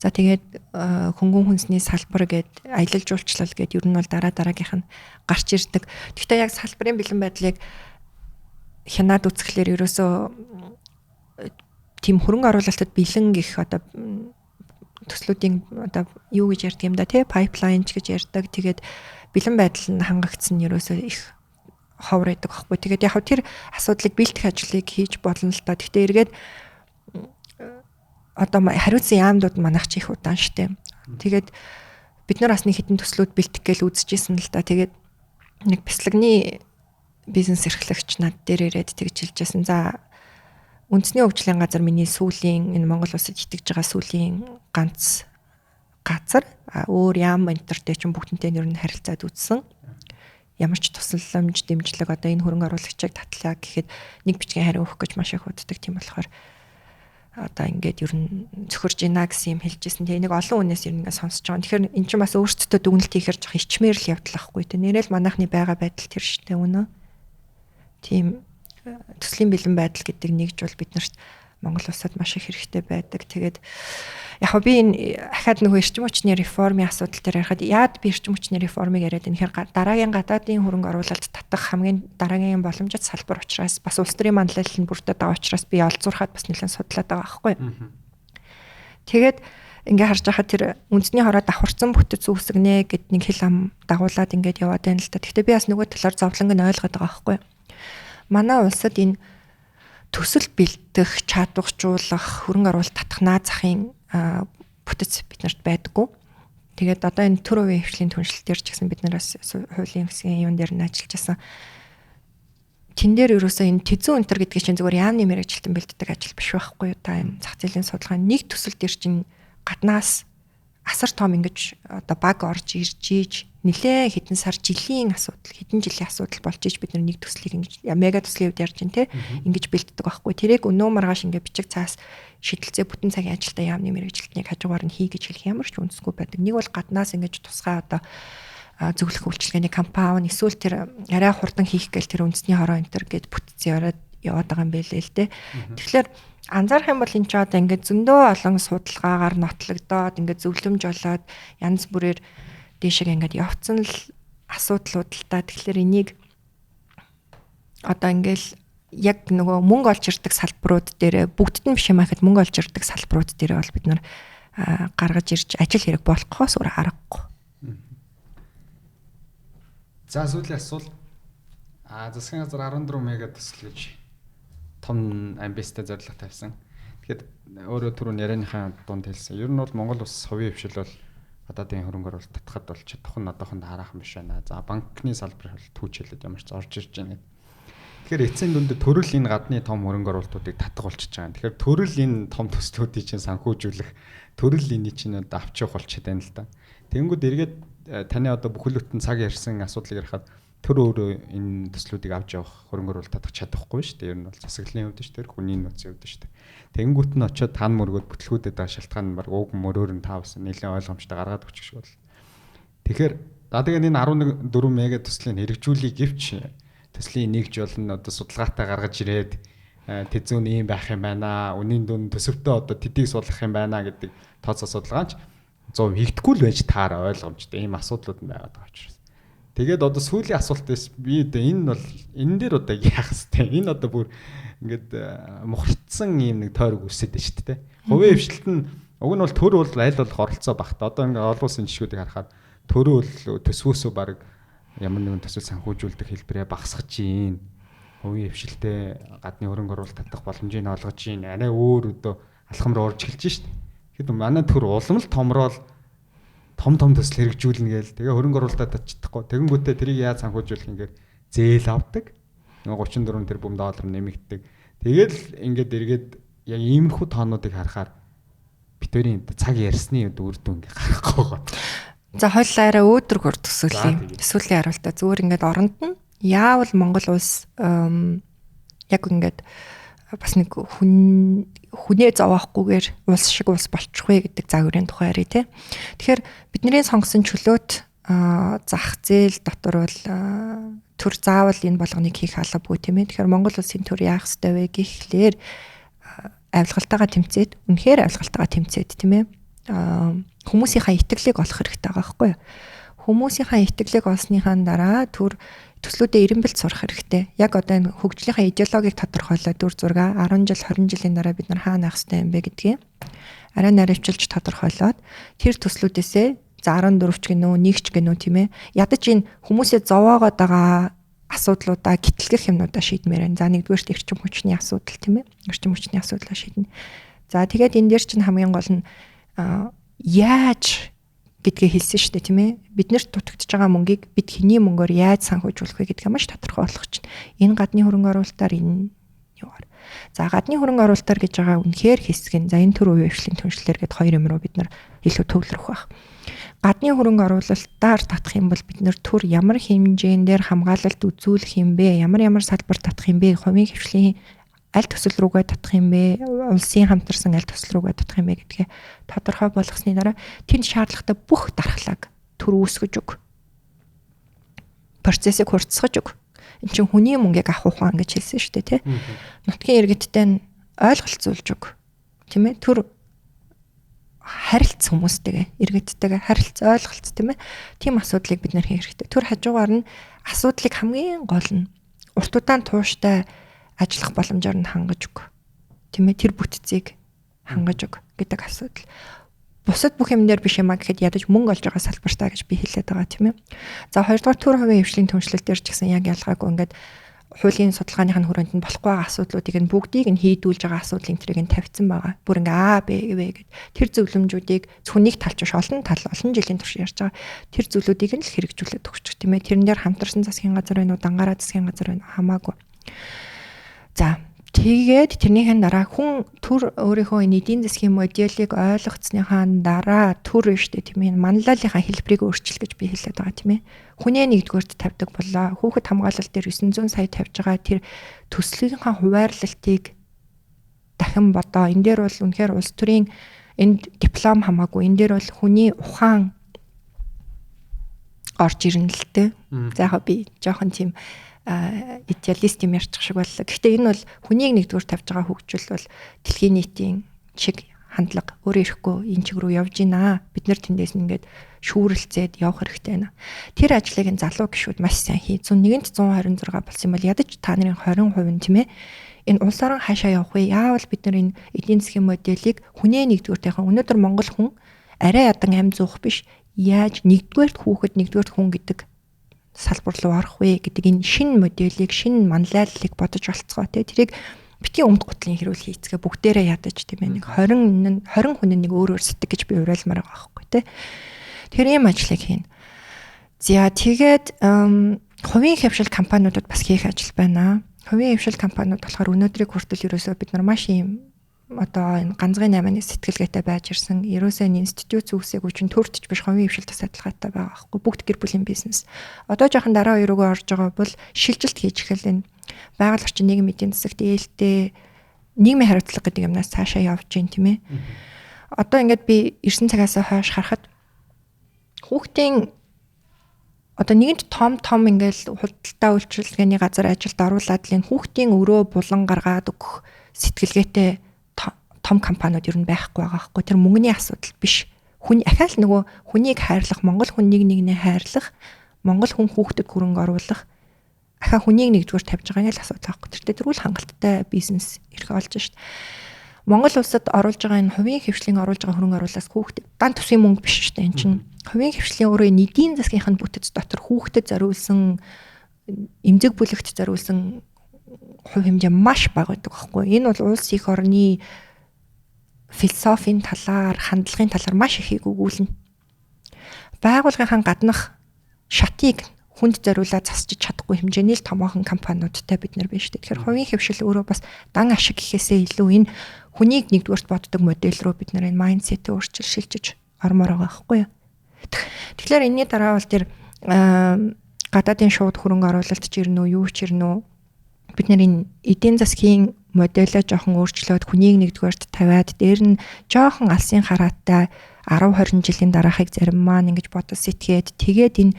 за тэгээд хөнгөн хүнсний салбар гээд аялал жуулчлал гээд ер нь бол дараагийнх нь гарч ирдэг. Гэхдээ яг салбарын бэлэн байдлыг хянаад үзэхлээр ерөөсөө тийм хөрөнгө оруулалтад бэлэн гэх одоо төслүүдийн одоо юу гэж ярьдаг юм да тий пайплайн ч гэж ярьдаг. Тэгээд бэлэн байдал нь хангагдсан нь ерөөсөө их ховор байдаг байхгүй. Тэгээд яг тэр асуудлыг бэлтгэх ажлыг хийж болно л та. Гэхдээ эргээд одоо хариуцсан яамдууд манайх ч их удаан штэ. Тэгээд бид нар бас нэг хэдэн төслүүд бэлтгэх гээл үзчихсэн л та. Тэгээд нэг бяцлагны бизнес эрхлэгч над дээр ирээд тэгж хэлжсэн. За үндэсний хөгжлийн газар миний сүүлийн энэ Монгол улсад итгэж байгаа сүүлийн ганц газар өөр яам энтертэй ч бүгднтэй нэр нь харилцаад үзсэн. Ямар ч тусламж дэмжлэг одоо энэ хөрөнгө оруулагчийг татлаа гэхэд нэг бичгийн хариу өгөх гэж маш их уддаг. Тийм болохоор одоо ингээд ер нь цөхөрж ийна гэсэн юм хэлжсэн. Тэгээ нэг олон хүнээс ер нь ингээд сонсож байгаа. Тэгэхээр эн чинь бас өөрсдөө дүгнэлт хийхэр жоох ичмээр л явдал ахгүй. Тэ нэрэл манайхны байгаа байдал тэр шттэ үнэ. Тийм төслийн бэлэн байдал гэдэг нэгж бол биднэрт Монгол улсад маш их хэрэгтэй байдаг. Тэгээд яг би энэ ахаад нөгөө эрчим хүчний реформын асуудал дээр ярихад яад би эрчим хүчний реформыг яриад энэ хэр дараагийн гадаадын хөрөнгө оруулалт татах хамгийн дараагийн боломжит салбар учраас бас улс төрийн манлайлал нь бүрдээд байгаа учраас би олзуурхаад бас нэлээд судлаад байгаа байхгүй. Тэгээд ингээ харж байхад тэр үндэсний хороо давхарсан бүтэц үүсгэнэ гэд нэг хэл ам дагуулад ингээд яваад байна л та. Гэхдээ би бас нөгөө талаар зовлонг нь ойлгоод байгаа байхгүй. манай улсад энэ төсөл бэлдэх, чадваржуулах, хөрөнгө оруулалт татах наад захын бүтэц биднэрт байдаггүй. Тэгээд одоо энэ төр хувийн хвшлийн түншлэл дээр ч гэсэн бид нараас хуулийн хэсгийн юун дээр нь ажиллаж байсан. Тэн дээр ерөөсөө энэ тэзэн өнтер гэдгийг чинь зүгээр яамны мэрэгчлэлтэн бэлддэг ажил биш байхгүй юу? Та энэ зах зээлийн судалгаа нэг төсөл дээр чинь гаднаас асар том ингэж одоо баг орж ирж ийж нэлээ хэдэн сар жилийн асуудал, хэдэн жилийн асуудал болж ийж бид нэг төслийг ингэж мега төслийн үед ярьж байна те ингэж бэлддэг байхгүй. Тэрийг өнөө маргааш ингэ бичиг цаас шидэлцээ бүтэн цагийн ажилдаа яамны мэрэгчлэлтнийг хажуугаар нь хий гэж хэлэх ямар ч үндэсгүй байдаг. Нэг бол гаднаас ингэж тусгай одоо зөвлөх үйлчилгээний компани эсвэл тэр арай хурдан хийх гээл тэр үндэсний хороо энтер гэд бүтцэн яваад байгаа юм байлээ л те. Тэгэхээр анзаарах юм бол энэ ч одоо ингээд зөндөө олон судалгаагаар нотлогдоод ингээд зөвлөмж болоод янз бүрээр дэшиг ингээд явцсан л асуудлууд л та. Тэгэхээр энийг одоо ингээл яг нөгөө мөнгө олж ирдэг салбарууд дээр бүгдд нь биш юм ахэд мөнгө олж ирдэг салбарууд дээр бол бид нар гаргаж ирж ажил хэрэг болохоос өөр аргагүй. За сүүлийн асуулт засгийн газар 14 мега төсөл гэж том амбицтай зорилго тавьсан. Тэгэхэд өөрөө түрүүн ярианыхаа дунд хэлсэн. Ер нь бол Монгол улс хувийн хвшил бол одоодын хөрөнгө оруулалт татхад бол чадах нь одоохонд хараахан биш байна. За банкны салбар бол түүч хэлээд ямар ч орж ирж байна. Тэгэхээр эцсийн дүндээ төрөл энэ гадны том хөрөнгө оруулалтуудыг татах болчихж байгаа. Тэгэхээр төрөл энэ том төслүүдийг чинь санхүүжүүлэх, төрөл энийг чинь одоо авч явах болчиход байна л да. Тэнгүүд эргээд таны одоо бүхэл бүтэн цаг ярьсан асуудлыг ярихад төр өөрөө энэ төслүүдийг авч явах, хөрөнгө оруулалт татах чадахгүй шүү дээ. Ер нь бол засаглалын хувьд шүү дээ, хүний нөөцийн хувьд шүү дээ. Тэнгүүт нь очиод тань мөргөд бүтлгүүдэд байгаа шалтгаан нь баг уг мөрөөр нь таавс нэлээд ойлгомжтой гаргаад өгчих шиг бол. Тэгэхээр тэгээд энэ 14 мега төслийг хэрэгжүүлэх гэвч төслийн нэгж болно одоо судалгаатай гаргаж ирээд тэзүүн ийм байх юм байна. Үнийн дүн төсөвтөө одоо тэдийг суулгах юм байна гэдэг тооцоо судалгаач 100% хийгдэхгүй л байж таараа ойлгомжтой. Ийм асуудлууд нь байгаад байгаа учраас. Тэгээд одоо сүүлийн асуултаас би энэ бол энэ дээр одоо яах вэ? Энэ одоо бүр ингээд мухардсан ийм нэг тойрог үсээд байна шүү дээ. Хувийн хвшилт нь уг нь бол төр бол аль болох оролцоо багтаа. Одоо ингээд олон улсын жишгүүдийг харахад төрөө бол төсвөөсөө баг ямар нэгэн төсөл санхүүжүүлдэг хэлбэрээ багасгаж гин. Хувийн хвшилтэй гадны хөрөнгө оруулалт татах боломжийг олгож гин. Арай өөр өдөө алхам руу орж эхэлж шít. Тэгэхэд манай төр улам л томрол том төсөл хэрэгжүүлнэ гээл. Тэгээ хөрөнгө оруулалтад татчихдаггүй. Тэгэнгүүтээ тэрийг яаж санхүүжүүлэх ингээд зээл авдаг. 34 тэрбум доллар нэмэгддэг. Тэгэл ингээд эргээд яг иймэрхүү тоонуудыг харахаар битүүрийн цаг ярьсны үр дүн ингээд гарахгүй байгаа. За хойлоо арай өөдрөг төсөөлье. Сүүлийн хариултаа зүгээр ингээд оронд нь яавал Монгол улс яг ингээд бас нэг хүнээ зовоохгүйгээр улс шиг улс болчих вэ гэдэг загварын тухай ярив те. Тэгэхээр бидний сонгосон чөлөөт зах зээл дотор бол төр заавал энэ болгоныг хийх албагүй тийм ээ. Тэгэхээр Монгол улсын төр яах ёстой вэ гэхлээр авилгалтайгаа тэмцээд үнэхээр авилгалтайгаа тэмцээд тийм ээ. Хүмүүсийнхаа итгэлийг олох хэрэгтэй байгаа байхгүй юу? Хүмүүсийнхаа итгэлийг олсныхаа дараа төр төслүүдэд эренбэлт сурах хэрэгтэй. Яг одоо энэ хөгжлийнхаа идеологийг тодорхойлоод дүр зураг 10 жил 20 жилийн дараа бид нар хаана авах хэрэгтэй юм бэ гэдгийг арай наривчилж тодорхойлоод тэр төслүүдээсээ за 14 ч гинөө 1 ч гинөө тийм ээ. Ядаж энэ хүмүүсээ зовоогоод байгаа асуудлуудаа гитлгэх юмнуудаа шийдмээр байна. За нэгдүгээрт эрчим хүчний асуудал тийм ээ. Эрчим хүчний асуудлаа шийднэ. За тэгээд энэ дээр чинь хамгийн гол нь яаж гэдгээ хэлсэн шүү дээ тийм ээ. Биднэрт дутагдж байгаа мөнгийг бид хэний мөнгөөр яаж санхүүжүүлэх вэ гэдгээ маш тодорхой болгох чинь. Энэ гадны хөрөнгө оруулалтаар энэ юугаар. За гадны хөрөнгө оруулалтаар гэж байгаа үнэхээр хэсэг нь. За энэ төр үеийн хвшлийн түншлэлэр гээд хоёр юм руу бид нар илүү төвлөрөх байх. Гадны хөрөнгө оруулалтаар татах юм бол бид нэр төр ямар хэмжээндээр хамгаалалт үзүүлэх юм бэ? Ямар салбар татах юм бэ? Хувийн хвшлийн аль төсөл рүүгээ татах юм бэ? Улсын хамтарсан аль төсөл рүүгээ татах юм бэ гэдгээ тодорхой болгосны дараа тэнд шаардлагатай бүх дархлааг төр үүсгэж өг. Процессыг хурцсгаж өг. Энд чинь хүний мөнгийг авах ухаан гэж хэлсэн шүү дээ, тий. Нутгийн иргэдтэй нь ойлголцуулж өг. Тийм ээ? Төр харилцах хүмүүстэйгээ, иргэдтэйгээ харилцаа ойлголц тийм ээ. Тийм асуудлыг бид нэр хийх хэрэгтэй. Төр хажуугаар нь асуудлыг хамгийн гол нь урт удаан тууштай ажиллах боломжоор нь хангаж өг. Тийм ээ, тэр бүтцийг хангаж өг гэдэг асуудал. Бусад бүх юм дээр биш юмаа гэхэд ядаж мөнгө олж байгаа салбартаа гэж би хэлээд байгаа тийм ээ. За хоёрдугаар төр хувийн хвшлийн түншлэл дээр ч гэсэн яг ялгаагүй ингээд хуулийн судалгааныхын хүрээнд нь болохгүй байгаа асуудлуудыг нь бүгдийг нь хийдүүлж байгаа асуудлын тэрийг нь тавьсан байгаа. Бүр ингээ А, Б гэд тэр зөвлөмжүүдийг зөвхөн нэг талч биш олон жилийн турш ярьж байгаа. Тэр зөвлөдүүдийг нь л хэрэгжүүлээд өгчих тийм ээ. Тэрэн дээр хамтарсан засгийн газар байна уу, дангаараа засгийн газар байна уу хамаагүй. За тэгээд тэрнийхэн дараа хүн төр өөрийнхөө эдийн засгийн моделийг ойлгоцсныхаа дараа төр штэ тийм ээ манлайлалынхаа хэлбэрийг өөрчил гэж би хэлээд байгаа тийм ээ. Хүнээ нэгдүгээрт тавьдаг болоо. Хүүхэд хамгаалалт дээр 900 сая тавьж байгаа тэр төслийнхаа хуваарлалтыг дахин бодоо. Энэ дээр бол үнэхээр улс төрийн энд диплом хамаагүй. Энэ дээр бол хүний ухаан орж ирнэ л дээ. За яг би жоохон тийм идеалист юм ярьчих шиг боллоо. Гэхдээ энэ бол хүнийг нэгдүгээр тавьж байгаа хөгжил бол дэлхийн нийтийн чиг хандлага өөрөө ирэхгүй энэ чиг рүү явж байна. Бид нар тэндээс ингээд шүүрэлцээд явах хэрэгтэй байна. Тэр ажлыг энэ залуу гишүүд маш сайн хий. 101-т 126 болсон юм бол ядаж та нарын 20% нь тийм ээ. Энэ улс орон хаашаа явах вэ? Яавал бид нар энэ эдийн засгийн моделийг хүнээ нэгдүгээр тавих. Өнөөдөр Монгол хүн арай ядан ам зуух биш. Яаж нэгдүгээрт хүүхэд нэгдүгээрт хүн гэдэг салбар руу орох вэ гэдэг энэ шинэ моделийг, шинэ манлайллыг бодож олцгоо тий. Тэрийг битгий өмд гутлын хэрүүл хийцгээ бүгдээрээ ядаж тийм ээ. Нэг 20 хүн нэг өөр сэтгэж гэж би уриалмаар байгаа байхгүй тий. Тэр ийм ажлыг хийнэ. За тэгээд хувийн хавшил компаниудад бас хийх ажил байна. Хувийн хавшил компаниуд болохоор өнөөдрийг хүртэл ерөөсөө бид нар маш ийм одоо энэ ганцгын 8-ны сэтгэлгээтэй байж ирсэн. Ерөөсөө энэ институт үүсээг үчин төртөж биш хувийн хвшил тас адилхаатай байгаа байхгүй. Бүгд гэр бүлийн бизнес. Одоо жоохон дараа 2 рүүгээ орж байгаа бол шилжилт хийж эхэл энэ байгаль орчин нийгмийн эдийн засагт ээлтэй нийгмийн хариуцлага гэдэг юмнаас цаашаа явж гин тийм ээ. Одоо ингээд би 9 цагаас хойш харахад хүүхдийн одоо нэгэнт том ингээл худалдаа үйлчилгээний газар ажилд оруулаад л энэ хүүхдийн өрөө булан гаргаад өгөх сэтгэлгээтэй том компаниуд ер нь байхгүй байгаа хгүй. Тэр мөнгөний асуудал биш. Хүн ахаал нөгөө хүнийг хайрлах, монгол хүнийг нэгнээ хайрлах, монгол хүн хүүхдэд хөрөнгө оруулах, ахаа хүнийг нэгдүгээр тавьж байгаа нэг л асуудал байхгүй. Тэрүүл хангалттай бизнес ирэх олж шít. Монгол улсад оруулж байгаа энэ хувийн хвшлийн оруулж байгаа хөрөнгө оруулаас хүүхдэд дан төсвийн мөнгө биш шүү дээ. Энд чинь хувийн хвшлийн өөрөө эдийн засгийн бүтэц дотор хүүхдэд зориулсан эмзэг бүлэгт зориулсан хувь хэмжээ маш бага байдаг байхгүй. Энэ бол улс их орны философийн талаар, хандлагын талаар маш ихийг өгүүлнэ. Байгууллагын гаднах шатыг хүнд зориулаад засчих чадахгүй хэмжээний л томоохон компаниудтай бид нар байна шүү дээ. Тэгэхээр хувийн хвшил өөрөө бас дан ашиг гэхээсээ илүү энэ хүнийг нэгдүгээрт боддог модель руу бид нар энэ майндсетээ өөрчилж шилжиж ормоор байгаа байхгүй юу. Тэгэхээр энэний дараа бол тэр гадаадын шууд хөрөнгө оруулалт ч ирнэ үү, юу ч ирнэ үү. Бид нар энэ эдийн засгийн моделоо жоохон өөрчлөөд хүнийг нэгдүгээрт тавиад дээр нь жоохон алсын хараатай 10-20 жилийн дараахыг зарим маань ингэж бодож сэтгээд тэгээд энэ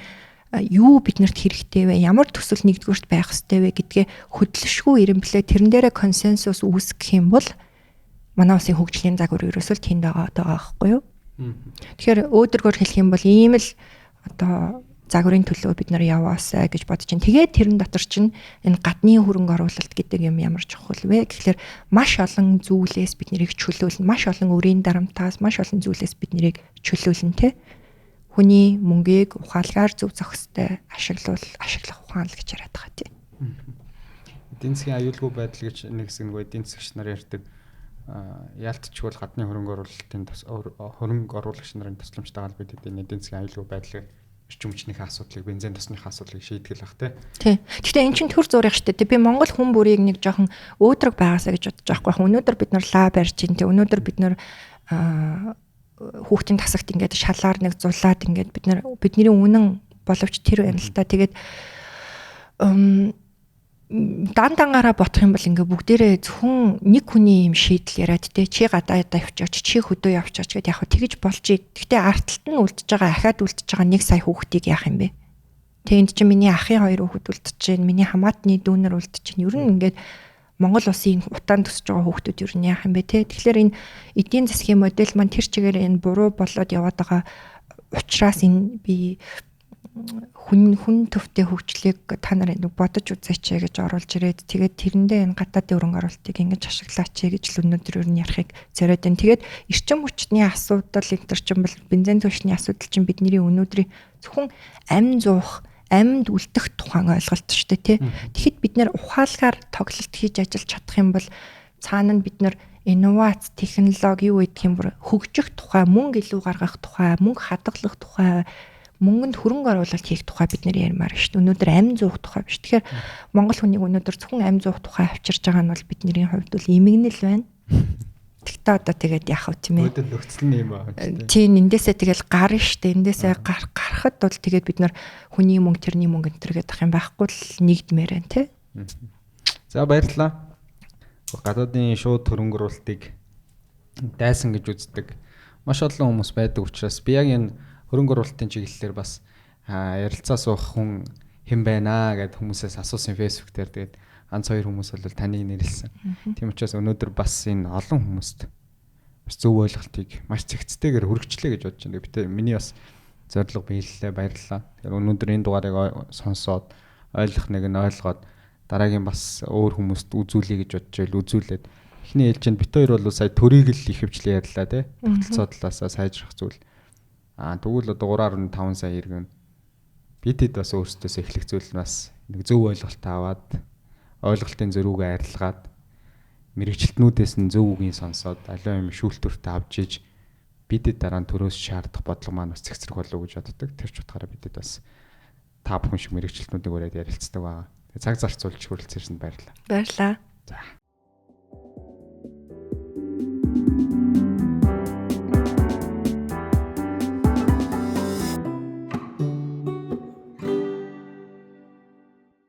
юу биднэрт хэрэгтэй вэ? Ямар төсөл нэгдүгээрт байх ёстой вэ гэдгээ хөдөлшгүй ирэмблээ тэрэн дээрээ консенсус үүсгэх юм бол манай улсын хөгжлийн загвар ерөөсөө тэнд байгаа байхгүй юу? Тэгэхээр өөдрөгөр хэлэх юм бол ийм л одоо загварын төлөө бид нар яваасаа гэж бодож байна. Тэгээд тэрэн дотор чинь энэ гадны хөрөнгө оруулалт гэдэг юм ямар чухал вэ гэхэлэр маш олон зүйлээс бид нарыг чөлөөлнө. Маш олон өрийн дарамтаас маш олон зүйлээс бид нарыг чөлөөлнө те. Хүний мөнгийг ухаалгаар зөв зохистой ашиглах ухаан л гэж яриад байгаа тийм. Эдийн засгийн аюулгүй байдал гэж нэг хэсэг нөгөө эдийн засгч нар ярьдаг. Яалтчгүй гадны хөрөнгө оруулагч нарын тусламжтайгаар бид эдийн засгийн аюулгүй байдлыг эрчимчнийхээ асуудлыг, бензин тосныхаа асуудлыг шийтгэл ах тий. Гэхдээ эн чинь төр зураг штэ. Би Монгол хүн бүрийг нэг жоохон өөдрөг байгаасаа гэж бодож байгаа байхгүй. Өнөөдөр бид нар лаа барьж ин тий. Өнөөдөр бид нар хүүхдийн тасагт ингээд шалаар нэг зулаад ингээд бидний үнэн боловч тэр байна л та. Тэгээд дандангаараа бодох юм бол ингээ бүгдээрээ зөвхөн нэг хүний юм шийдэл яриад те чи гадаад явчаач чи хөдөө явчаач гэдээ яг тэгэж болж ий. Гэхдээ артталт нь үлдчихэж байгаа ахаад үлдчихэж байгаа 1 сая хүүхдийг яах юм бэ? Тэнд чи миний ахын 2 хүүхэд үлдчихэж байна. Миний хамаатны дүүнер үлдчихэж байна. Ер нь ингээд Монгол улсын утаанд төсөж байгаа хүүхдүүд ер нь яах юм бэ те? Тэгэхээр энэ эдийн засгийн модель маань тэр чигээр энэ буруу болоод яваад байгаа учраас энэ би хүн төвтэй хөгжлийг та нар нэг бодож үзээч гэж оруулж ирээд тэгээд тэрэндээ энэ гадаадын хөрөнгө оруулалтыг ингэж ашиглаач гэж л өнөөдөр юу ярихыг зориод байна. Тэгээд эрчим хүчний асуудал энэ төр чинь бол бензин түвшний асуудал чинь бидний өнөөдрийн зөвхөн амь зуух амьд үлдэх тухайн ойлголт шүү дээ тий. Тэгэхэд бид нэр ухаалгаар тоглолт хийж ажиллаж чадах юм бол цаана нь бид нэр инновац, технологи юу гэдэг юм бүр хөгжих тухай, мөнгө илүү гаргах тухай, мөнгө хадгалах тухай, мөнгөнд хөрөнгө оруулалт хийх тухай бид нэр ярмаар шүү дээ. Өнөөдөр амь зуух тухай биш. Тэгэхээр монгол хүнийг өнөөдөр зөвхөн амь зуух тухай авчирж байгаа нь бол бидний хувьд бол эмгэнэл байна. Тэгтээ одоо тэгээд яах вэ тийм ээ? Өдөр нөхцөл нь юм аа. Тийм эндээсээ тэгэл гарна штэ. Эндээсээ гарахад бол тэгээд бид нар хүний мөнгө тэрний мөнгө энэ төргээд ах юм байхгүй л нэгдмээр байна тий. За баярлалаа. Гадаадын шууд хөрөнгө оруулалтыг дайсан гэж үздэг маш олон хүмүүс байдаг учраас би яг энэ хөрөнгө оруулалтын чиглэлээр бас ярилцаа суух хүн хэн байна гэд хүмүүсээс асуусан Facebook дээр тэгээд ганц хоёр хүмүүс бол таныг нэрлсэн. Тийм учраас өнөөдөр бас энэ олон хүмүүст бас зөв ойлголтыг маш цэгцтэйгээр хүргэжлээ гэж бодож байна. Би миний бас зорилго биелэлээ баярлалаа. Тэгэхээр өнөөдөр энэ дугаарыг сонсоод ойлгох нэг нь ойлгоод дараагийн бас өөр хүмүүст үзүүлэе гэж бодож байл үзүүлээд эхний ээлжинд бит хоёр бол сая төрийг л их хвчлээ ярьлаа тий. Тогтолцоо талаасаа сайжрах зүйл. Тэгвэл одоо 3.5 сая иргэн бидэд бас өөрсдөөс эхлэх зүйл нь бас нэг зөв ойлголт аваад ойлголтын зөрүүгээ арилгаад мэрэгчлэтнүүдээс нь зөв үгийг сонсоод аливаа юм шүүлтүртэ авч иж бидэд дараа нь төрөөс шаардах бодлого маань бас цэгцрэх болов уу гэж боддог. Тэр ч утгаараа бидэд бас та бүхэн шиг мэрэгчлэтнүүдийг ураад ярилцдаг байгаа. Цаг зарцуулж хүрэлцээрсэнд баярлалаа. Баярлалаа. За.